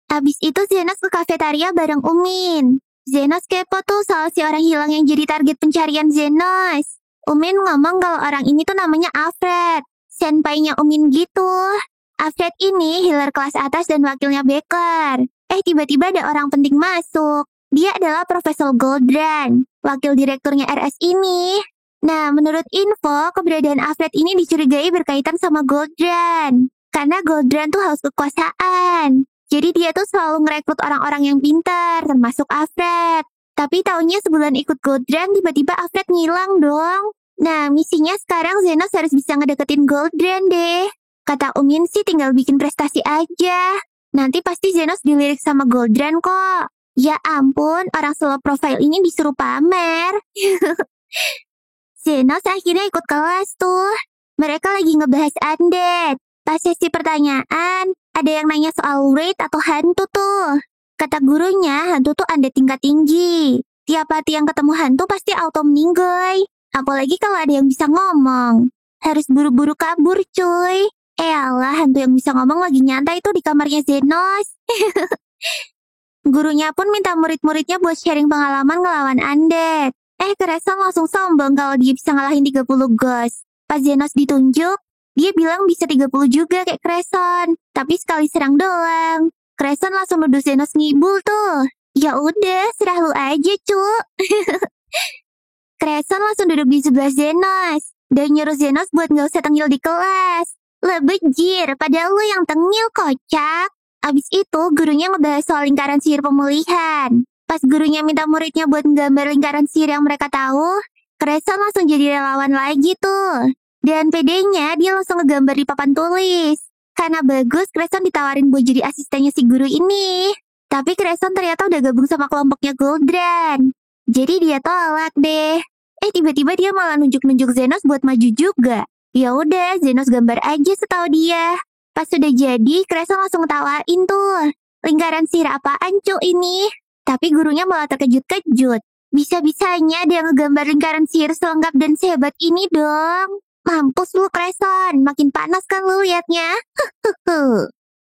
Habis itu Zenos ke kafetaria bareng Umin. Zenos kepo tuh soal si orang hilang yang jadi target pencarian Zenos. Umin ngomong kalau orang ini tuh namanya Alfred, senpainya Umin gitu. Alfred ini healer kelas atas dan wakilnya Baker. Tiba-tiba ada orang penting masuk. Dia adalah Profesor Goldran, wakil direkturnya RS ini. Nah, menurut info, keberadaan Alfred ini dicurigai berkaitan sama Goldran. Karena Goldran tuh haus kekuasaan. Jadi dia tuh selalu ngerekrut orang-orang yang pintar, termasuk Alfred. Tapi taunya sebulan ikut Goldran, tiba-tiba Alfred ngilang dong. Nah, misinya sekarang Zenos harus bisa ngedeketin Goldran deh. Kata Umin sih tinggal bikin prestasi aja. Nanti pasti Zenos dilirik sama Goldran kok. Ya ampun, orang solo profile ini disuruh pamer. Zenos akhirnya ikut kelas tuh. Mereka lagi ngebahas undead. Pas sesi pertanyaan, ada yang nanya soal wraith atau hantu tuh. Kata gurunya, hantu tuh undead tingkat tinggi. Tiap hati yang ketemu hantu pasti auto meninggoy. Apalagi kalau ada yang bisa ngomong. Harus buru-buru kabur cuy. Alah, hantu yang bisa ngomong lagi nyantai tuh di kamarnya Zenos. Gurunya pun minta murid-muridnya buat sharing pengalaman ngelawan undead. Kreson langsung sombong kalau dia bisa ngalahin 30 ghost. Pas Zenos ditunjuk, dia bilang bisa 30 juga kayak Kreson. Tapi sekali serang doang. Kreson langsung nuduh Zenos ngibul tuh. Ya udah, serah lu aja, Cuk. Kreson langsung duduk di sebelah Zenos. Dan nyuruh Zenos buat gak usah tengil di kelas. Lah bejir, padahal lu yang tengil kocak. Abis itu, gurunya ngebahas soal lingkaran sihir pemulihan. Pas gurunya minta muridnya buat nggambar lingkaran sihir yang mereka tahu, Kreson langsung jadi relawan lagi tuh. Dan pedenya dia langsung ngegambar di papan tulis. Karena bagus, Kreson ditawarin buat jadi asistennya si guru ini. Tapi Kreson ternyata udah gabung sama kelompoknya Goldran. Jadi dia tolak deh. Tiba-tiba dia malah nunjuk-nunjuk Zenos buat maju juga. Ya udah, Zenos gambar aja setahu dia. Pas sudah jadi, Kreson langsung ngetawain tuh. Lingkaran sihir apaan cuk ini? Tapi gurunya malah terkejut-kejut. Bisa-bisanya dia ngegambar lingkaran sihir selengkap dan sehebat ini dong. Mampus lu Kreson, makin panas kan lu liatnya.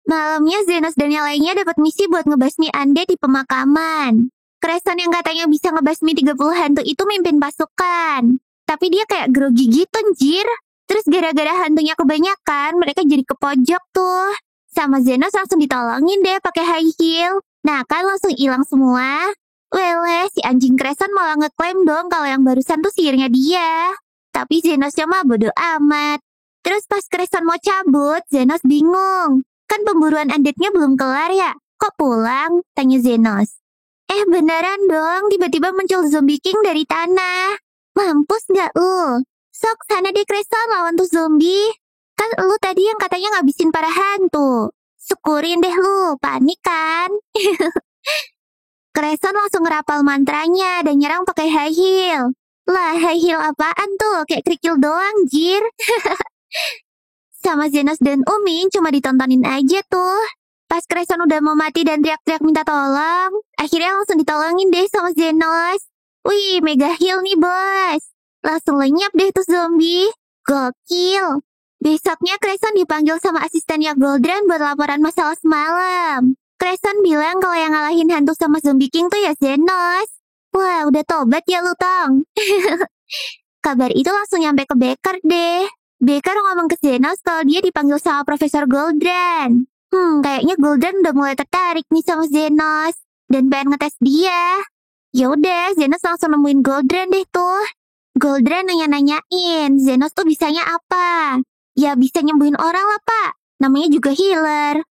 Malamnya Zenos dan yang lainnya dapat misi buat ngebasmi undead di pemakaman. Kreson yang katanya bisa ngebasmi 30 hantu itu mimpin pasukan. Tapi dia kayak grogi gitu anjir. Terus gara-gara hantunya kebanyakan, mereka jadi ke pojok tuh. Sama Zenos langsung ditolongin deh pakai high heel. Nah kan langsung hilang semua. Wele, si anjing Kreson malah ngeklaim dong kalau yang barusan tuh sihirnya dia. Tapi Zenosnya mah bodo amat. Terus pas Kreson mau cabut, Zenos bingung. Kan pemburuan undeadnya belum kelar ya? Kok pulang? Tanya Zenos. Beneran dong, tiba-tiba muncul zombie king dari tanah. Mampus gak lu? Sok sana deh Kreson lawan tuh zombie. Kan lu tadi yang katanya ngabisin para hantu. Syukurin deh lu, panik kan? Kreson langsung ngerapal mantranya dan nyerang pakai high heel. Lah, high heel apaan tuh? Kayak kerikil doang, jir. Sama Zenos dan Umin cuma ditontonin aja tuh. Pas Kreson udah mau mati dan teriak-teriak minta tolong, akhirnya langsung ditolongin deh sama Zenos. Wih, mega heal nih bos. Langsung lenyap deh tuh zombie. Gokil. Besoknya Kreson dipanggil sama asistennya Goldran buat laporan masalah semalam. Kreson bilang kalau yang ngalahin hantu sama zombie king tuh ya Zenos. Wah, udah tobat ya lu Tong. Kabar itu langsung nyampe ke Baker deh. Baker ngomong ke Zenos kalau dia dipanggil sama Profesor Goldran. Kayaknya Goldran udah mulai tertarik nih sama Zenos. Dan pengen ngetes dia. Ya udah, Zenos langsung nemuin Goldran deh tuh. Goldran nanya-nanyain, Zenos tuh bisanya apa? Ya bisa nyembuhin orang lah pak, namanya juga healer.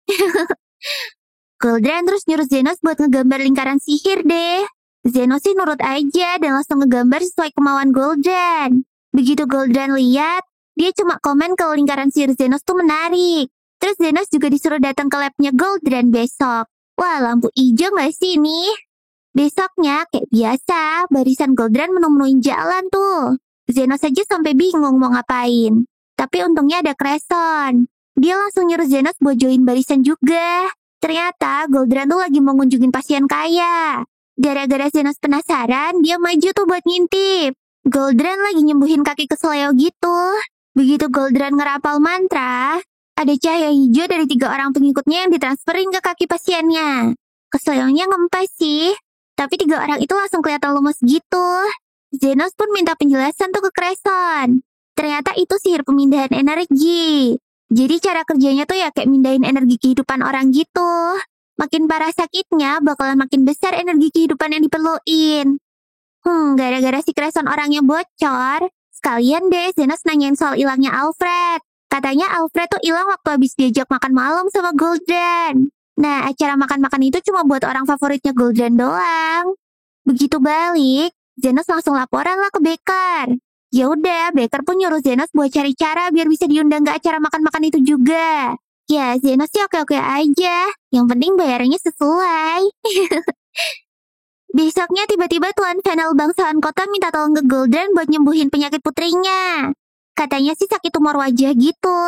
Goldran terus nyuruh Zenos buat ngegambar lingkaran sihir deh. Zenos sih nurut aja dan langsung ngegambar sesuai kemauan Goldran. Begitu Goldran lihat, dia cuma komen kalau lingkaran sihir Zenos tuh menarik. Terus Zenos juga disuruh datang ke labnya Goldran besok. Wah, lampu hijau gak sih ini? Besoknya, kayak biasa, barisan Goldran menu-menuin jalan tuh. Zenos aja sampai bingung mau ngapain. Tapi untungnya ada Kreson. Dia langsung nyuruh Zenos buat join barisan juga. Ternyata Goldran tuh lagi mau ngunjungin pasien kaya. Gara-gara Zenos penasaran, dia maju tuh buat ngintip. Goldran lagi nyembuhin kaki kesleo gitu. Begitu Goldran ngerapal mantra, ada cahaya hijau dari 3 orang pengikutnya yang ditransferin ke kaki pasiennya. Keselnya ngempes sih, tapi 3 orang itu langsung kelihatan lemes gitu. Zenos pun minta penjelasan tuh ke Crescent. Ternyata itu sihir pemindahan energi. Jadi cara kerjanya tuh ya kayak mindahin energi kehidupan orang gitu. Makin parah sakitnya, bakalan makin besar energi kehidupan yang diperluin. Gara-gara si Crescent orangnya bocor, sekalian deh Zenos nanyain soal hilangnya Alfred. Katanya Alfred tuh hilang waktu habis diajak makan malam sama Goldran. Nah, acara makan-makan itu cuma buat orang favoritnya Goldran doang. Begitu balik, Zenos langsung laporan lah ke Baker. Ya udah, Baker pun nyuruh Zenos buat cari cara biar bisa diundang ke acara makan-makan itu juga. Ya, Zenos sih oke-oke aja. Yang penting bayarannya sesuai. Besoknya tiba-tiba Tuan Fennel bangsawan kota minta tolong ke Goldran buat nyembuhin penyakit putrinya. Katanya sih sakit tumor wajah gitu.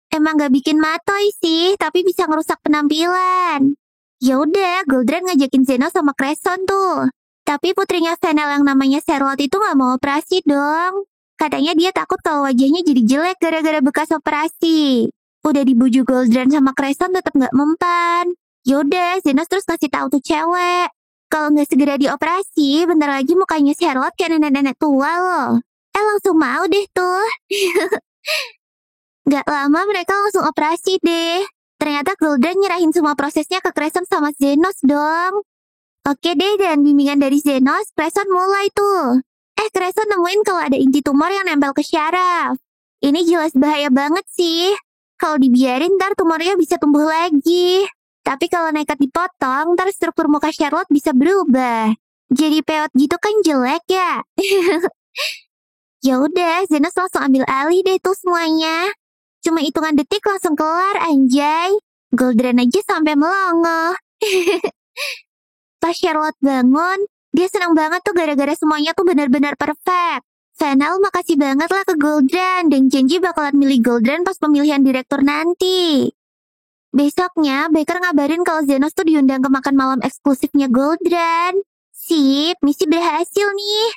Emang gak bikin matoy sih, tapi bisa ngerusak penampilan. Ya udah, Goldran ngajakin Zenos sama Crescent tuh. Tapi putrinya Fennel yang namanya Charlotte itu gak mau operasi dong. Katanya dia takut kalau wajahnya jadi jelek gara-gara bekas operasi. Udah dibujuk Goldran sama Crescent tetap gak mempan. Yaudah, Zenos terus kasih tahu tuh cewek. Kalau nggak segera dioperasi, bentar lagi mukanya Charlotte kayak nenek-nenek tua loh. Langsung mau deh tuh. Gak lama mereka langsung operasi deh. Ternyata Goldran nyerahin semua prosesnya ke Crescent sama Zenos dong. Oke deh, dan bimbingan dari Zenos, Crescent mulai tuh. Crescent nemuin kalau ada inti tumor yang nempel ke syaraf. Ini jelas bahaya banget sih. Kalau dibiarin ntar tumornya bisa tumbuh lagi. Tapi kalau nekat dipotong, ntar struktur muka Charlotte bisa berubah. Jadi peot gitu kan jelek ya. Ya udah, Zenos langsung ambil alih deh tuh semuanya. Cuma hitungan detik langsung kelar anjay. Goldran aja sampai melongo. Pas Charlotte bangun, dia senang banget tuh gara-gara semuanya tuh benar-benar perfect. Fennel makasih banget lah ke Goldran dan janji bakalan milih Goldran pas pemilihan direktur nanti. Besoknya, Baker ngabarin kalau Zenos tuh diundang ke makan malam eksklusifnya Goldran. Sip, misi berhasil nih.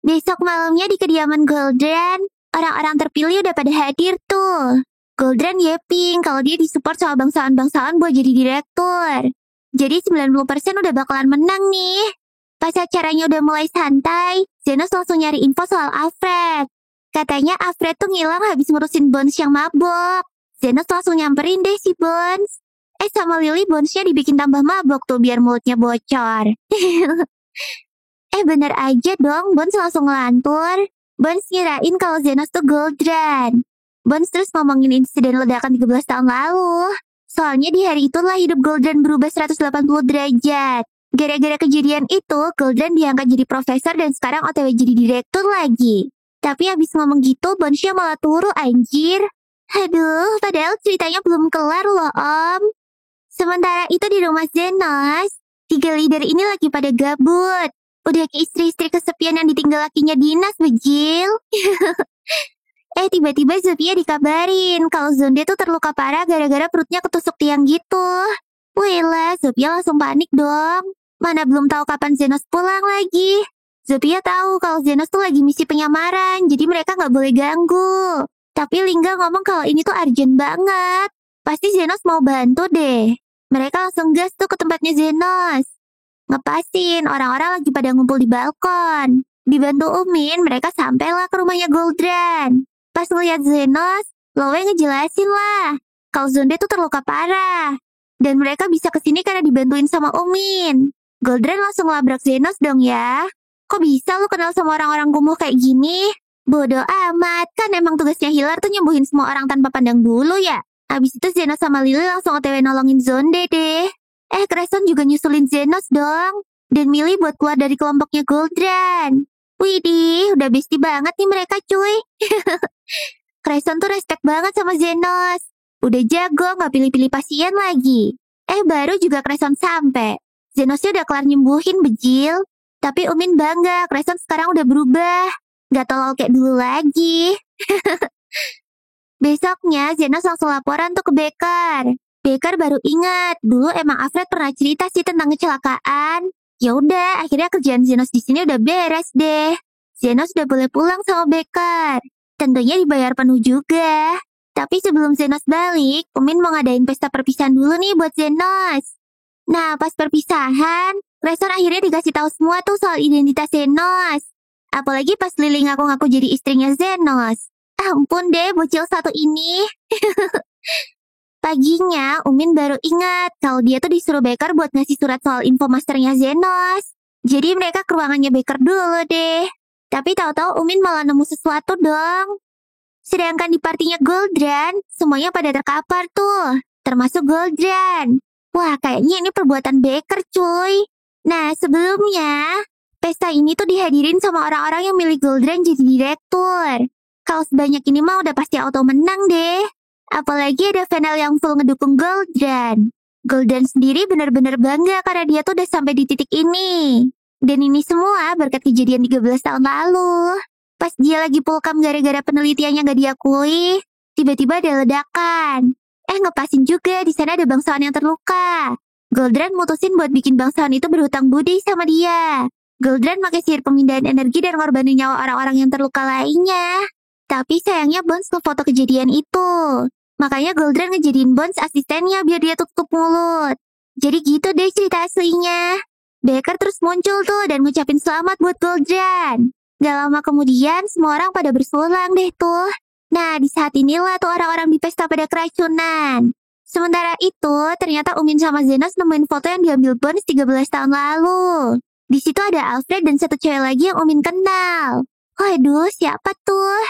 Besok malamnya di kediaman Goldran, orang-orang terpilih udah pada hadir tuh. Goldran yeping kalau dia disupport sama bangsawan-bangsawan buat jadi direktur. Jadi 90% udah bakalan menang nih. Pas acaranya udah mulai santai, Zenos langsung nyari info soal Alfred. Katanya Alfred tuh ngilang habis ngurusin Bones yang mabok. Zenos langsung nyamperin deh si Bones. Sama Lily Bonesnya dibikin tambah mabok tuh biar mulutnya bocor. Bener aja dong, Bones langsung ngelantur. Bones ngirain kalau Zenos tuh Goldran. Bones terus ngomongin insiden ledakan 13 tahun lalu. Soalnya di hari itulah hidup Goldran berubah 180 derajat. Gara-gara kejadian itu, Goldran diangkat jadi profesor dan sekarang OTW jadi direktur lagi. Tapi abis ngomong gitu, Bonesnya malah turu anjir. Aduh, padahal ceritanya belum kelar loh, Om. Sementara itu di rumah Zenos, 3 leader ini lagi pada gabut. Udah ke istri-istri kesepian yang ditinggal lakinya dinas, bejil. Tiba-tiba Zofia dikabarin kalau Zonde tuh terluka parah gara-gara perutnya ketusuk tiang gitu. Wih Zofia langsung panik dong. Mana belum tahu kapan Zenos pulang lagi. Zofia tahu kalau Zenos tuh lagi misi penyamaran, jadi mereka nggak boleh ganggu. Tapi Lingga ngomong kalau ini tuh urgent banget. Pasti Zenos mau bantu deh. Mereka langsung gas tuh ke tempatnya Zenos. Ngepasin, orang-orang lagi pada ngumpul di balkon. Dibantu Umin, mereka sampailah ke rumahnya Goldran. Pas ngeliat Zenos, Lowe ngejelasin lah. Kalau Zonde tuh terluka parah. Dan mereka bisa kesini karena dibantuin sama Umin. Goldran langsung labrak Zenos dong ya. Kok bisa lu kenal sama orang-orang kumuh kayak gini? Bodoh amat, kan emang tugasnya Healer tuh nyembuhin semua orang tanpa pandang bulu ya. Abis itu Zenos sama Lily langsung OTW nolongin Zonde deh. Crescent juga nyusulin Zenos dong. Dan milih buat keluar dari kelompoknya Goldran. Widih, udah bestie banget nih mereka cuy. Crescent tuh respect banget sama Zenos. Udah jago, gak pilih-pilih pasien lagi. Baru juga Crescent sampai. Zenosnya udah kelar nyembuhin bejil. Tapi Umin bangga, Crescent sekarang udah berubah. Gak tolol kayak dulu lagi. Besoknya, Zenos langsung laporan tuh ke Baker. Baker baru ingat, dulu emang Alfred pernah cerita sih tentang kecelakaan. Ya udah, akhirnya kerjaan Zenos di sini udah beres deh. Zenos udah boleh pulang sama Baker. Tentunya dibayar penuh juga. Tapi sebelum Zenos balik, Umin mau ngadain pesta perpisahan dulu nih buat Zenos. Nah, pas perpisahan, Crescent akhirnya dikasih tahu semua tuh soal identitas Zenos. Apalagi pas Lily ngaku-ngaku jadi istrinya Zenos. Ampun deh, bocil satu ini. Paginya, Umin baru ingat kalau dia tuh disuruh Baker buat ngasih surat soal info masternya Zenos. Jadi mereka ke ruangannya Baker dulu deh. Tapi tahu-tahu Umin malah nemu sesuatu dong. Sedangkan di partinya Goldran, semuanya pada terkapar tuh. Termasuk Goldran. Wah, kayaknya ini perbuatan Baker cuy. Nah, sebelumnya, pesta ini tuh dihadirin sama orang-orang yang milih Goldran jadi direktur. Kalau sebanyak ini mah udah pasti auto menang deh. Apalagi ada Fennel yang full ngedukung Goldran. Goldran sendiri bener-bener bangga karena dia tuh udah sampai di titik ini. Dan ini semua berkat kejadian 13 tahun lalu. Pas dia lagi pulkam gara-gara penelitiannya gak diakui, tiba-tiba ada ledakan. Ngepasin juga di sana ada bangsawan yang terluka. Goldran mutusin buat bikin bangsawan itu berhutang budi sama dia. Goldran pakai sihir pemindahan energi dan ngorbanin nyawa orang-orang yang terluka lainnya. Tapi sayangnya Bones ngefoto kejadian itu. Makanya Goldran ngejadiin Bones asistennya biar dia tutup mulut. Jadi gitu deh cerita aslinya. Baker terus muncul tuh dan ngucapin selamat buat Goldran. Gak lama kemudian semua orang pada bersulang deh tuh. Nah di saat inilah tuh orang-orang di pesta pada keracunan. Sementara itu ternyata Umin sama Zenos nemuin foto yang diambil Bones 13 tahun lalu. Di situ ada Alfred dan satu cewek lagi yang Umin kenal. Waduh siapa tuh?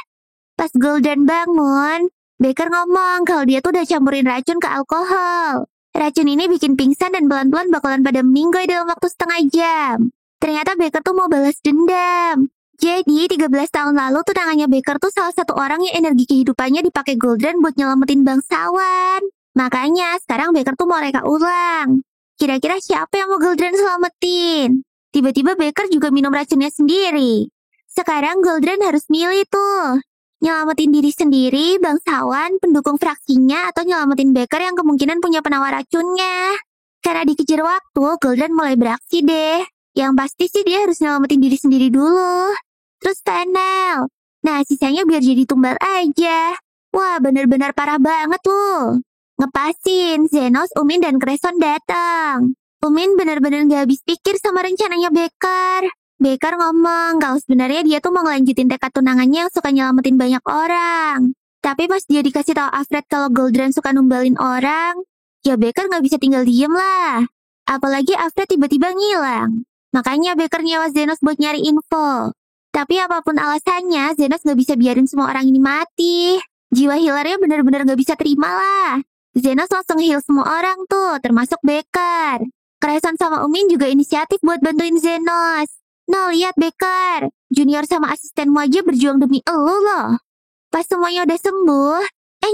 Pas Goldran bangun, Baker ngomong kalau dia tuh udah campurin racun ke alkohol. Racun ini bikin pingsan dan pelan-pelan bakalan pada meninggal dalam waktu setengah jam. Ternyata Baker tuh mau balas dendam. Jadi 13 tahun lalu tunangannya Baker tuh salah satu orang yang energi kehidupannya dipakai Goldran buat nyelamatin bangsawan. Makanya sekarang Baker tuh mau reka ulang. Kira-kira siapa yang mau Goldran selamatin? Tiba-tiba Baker juga minum racunnya sendiri. Sekarang Goldran harus milih tuh. Nyelamatin diri sendiri, bangsawan, pendukung fraksinya, atau nyelamatin Baker yang kemungkinan punya penawar racunnya. Karena dikejar waktu, Goldran mulai beraksi deh. Yang pasti sih dia harus nyelamatin diri sendiri dulu. Terus Fennel. Nah, sisanya biar jadi tumbal aja. Wah, bener-bener parah banget loh. Ngepasin, Zenos, Umin, dan Crescent datang. Umin bener-bener gak habis pikir sama rencananya Baker. Baker ngomong kalau sebenarnya dia tuh mau ngelanjutin tekad tunangannya yang suka nyelamatin banyak orang. Tapi pas dia dikasih tahu Alfred kalau Goldran suka numbalin orang, ya Baker nggak bisa tinggal diem lah. Apalagi Alfred tiba-tiba ngilang. Makanya Baker nyewa Zenos buat nyari info. Tapi apapun alasannya, Zenos nggak bisa biarin semua orang ini mati. Jiwa healernya bener-bener nggak bisa terima lah. Zenos langsung heal semua orang tuh, termasuk Baker. Crescent sama Umin juga inisiatif buat bantuin Zenos. Nah lihat Baker, junior sama asistenmu aja berjuang demi elu loh. Pas semuanya udah sembuh,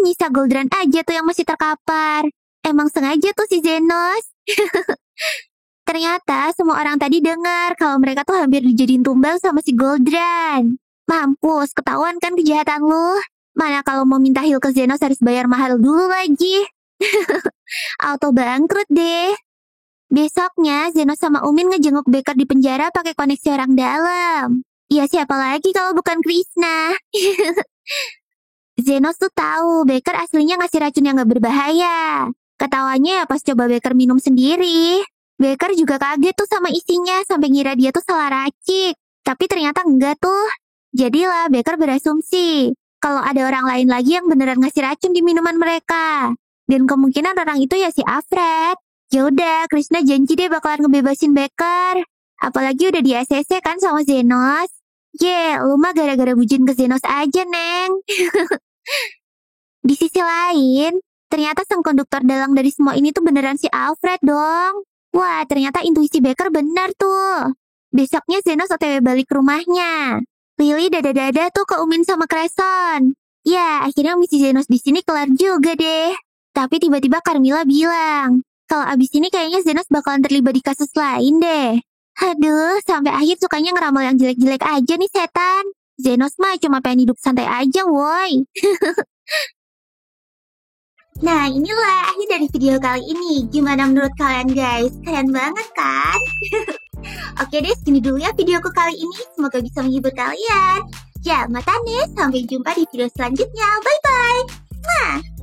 nyisa Goldran aja tuh yang masih terkapar. Emang sengaja tuh si Zenos. Ternyata semua orang tadi dengar kalau mereka tuh hampir dijadiin tumbal sama si Goldran. Mampus, ketahuan kan kejahatan lu. Mana kalau mau minta heal ke Zenos harus bayar mahal dulu lagi. Auto bangkrut deh. Besoknya, Zenos sama Umin ngejenguk Baker di penjara pakai koneksi orang dalam. Ya siapa lagi kalau bukan Krishna? Zenos tuh tahu Baker aslinya ngasih racun yang gak berbahaya. Ketawanya ya pas coba Baker minum sendiri. Baker juga kaget tuh sama isinya sampai ngira dia tuh salah racik. Tapi ternyata enggak tuh. Jadilah Baker berasumsi kalau ada orang lain lagi yang beneran ngasih racun di minuman mereka. Dan kemungkinan orang itu ya si Alfred. Yaudah, Krishna janji deh bakalan ngebebasin Baker. Apalagi udah di ACC kan sama Zenos. Lu mah gara-gara bucin ke Zenos aja, Neng. Di sisi lain, ternyata sang konduktor dalang dari semua ini tuh beneran si Alfred dong. Wah, ternyata intuisi Baker benar tuh. Besoknya Zenos OTW balik ke rumahnya. Lily dada-dada tuh ke Umin sama Crescent. Ya, akhirnya misi Zenos di sini kelar juga deh. Tapi tiba-tiba Carmilla bilang, kalau abis ini kayaknya Zenos bakalan terlibat di kasus lain deh. Aduh, sampai akhir sukanya ngeramal yang jelek-jelek aja nih setan. Zenos mah cuma pengen hidup santai aja, woi. Nah, inilah akhir dari video kali ini. Gimana menurut kalian guys? Keren banget kan? Oke deh, segini dulu ya videoku kali ini. Semoga bisa menghibur kalian. Ya, matane, sampai jumpa di video selanjutnya. Bye-bye. Mwah.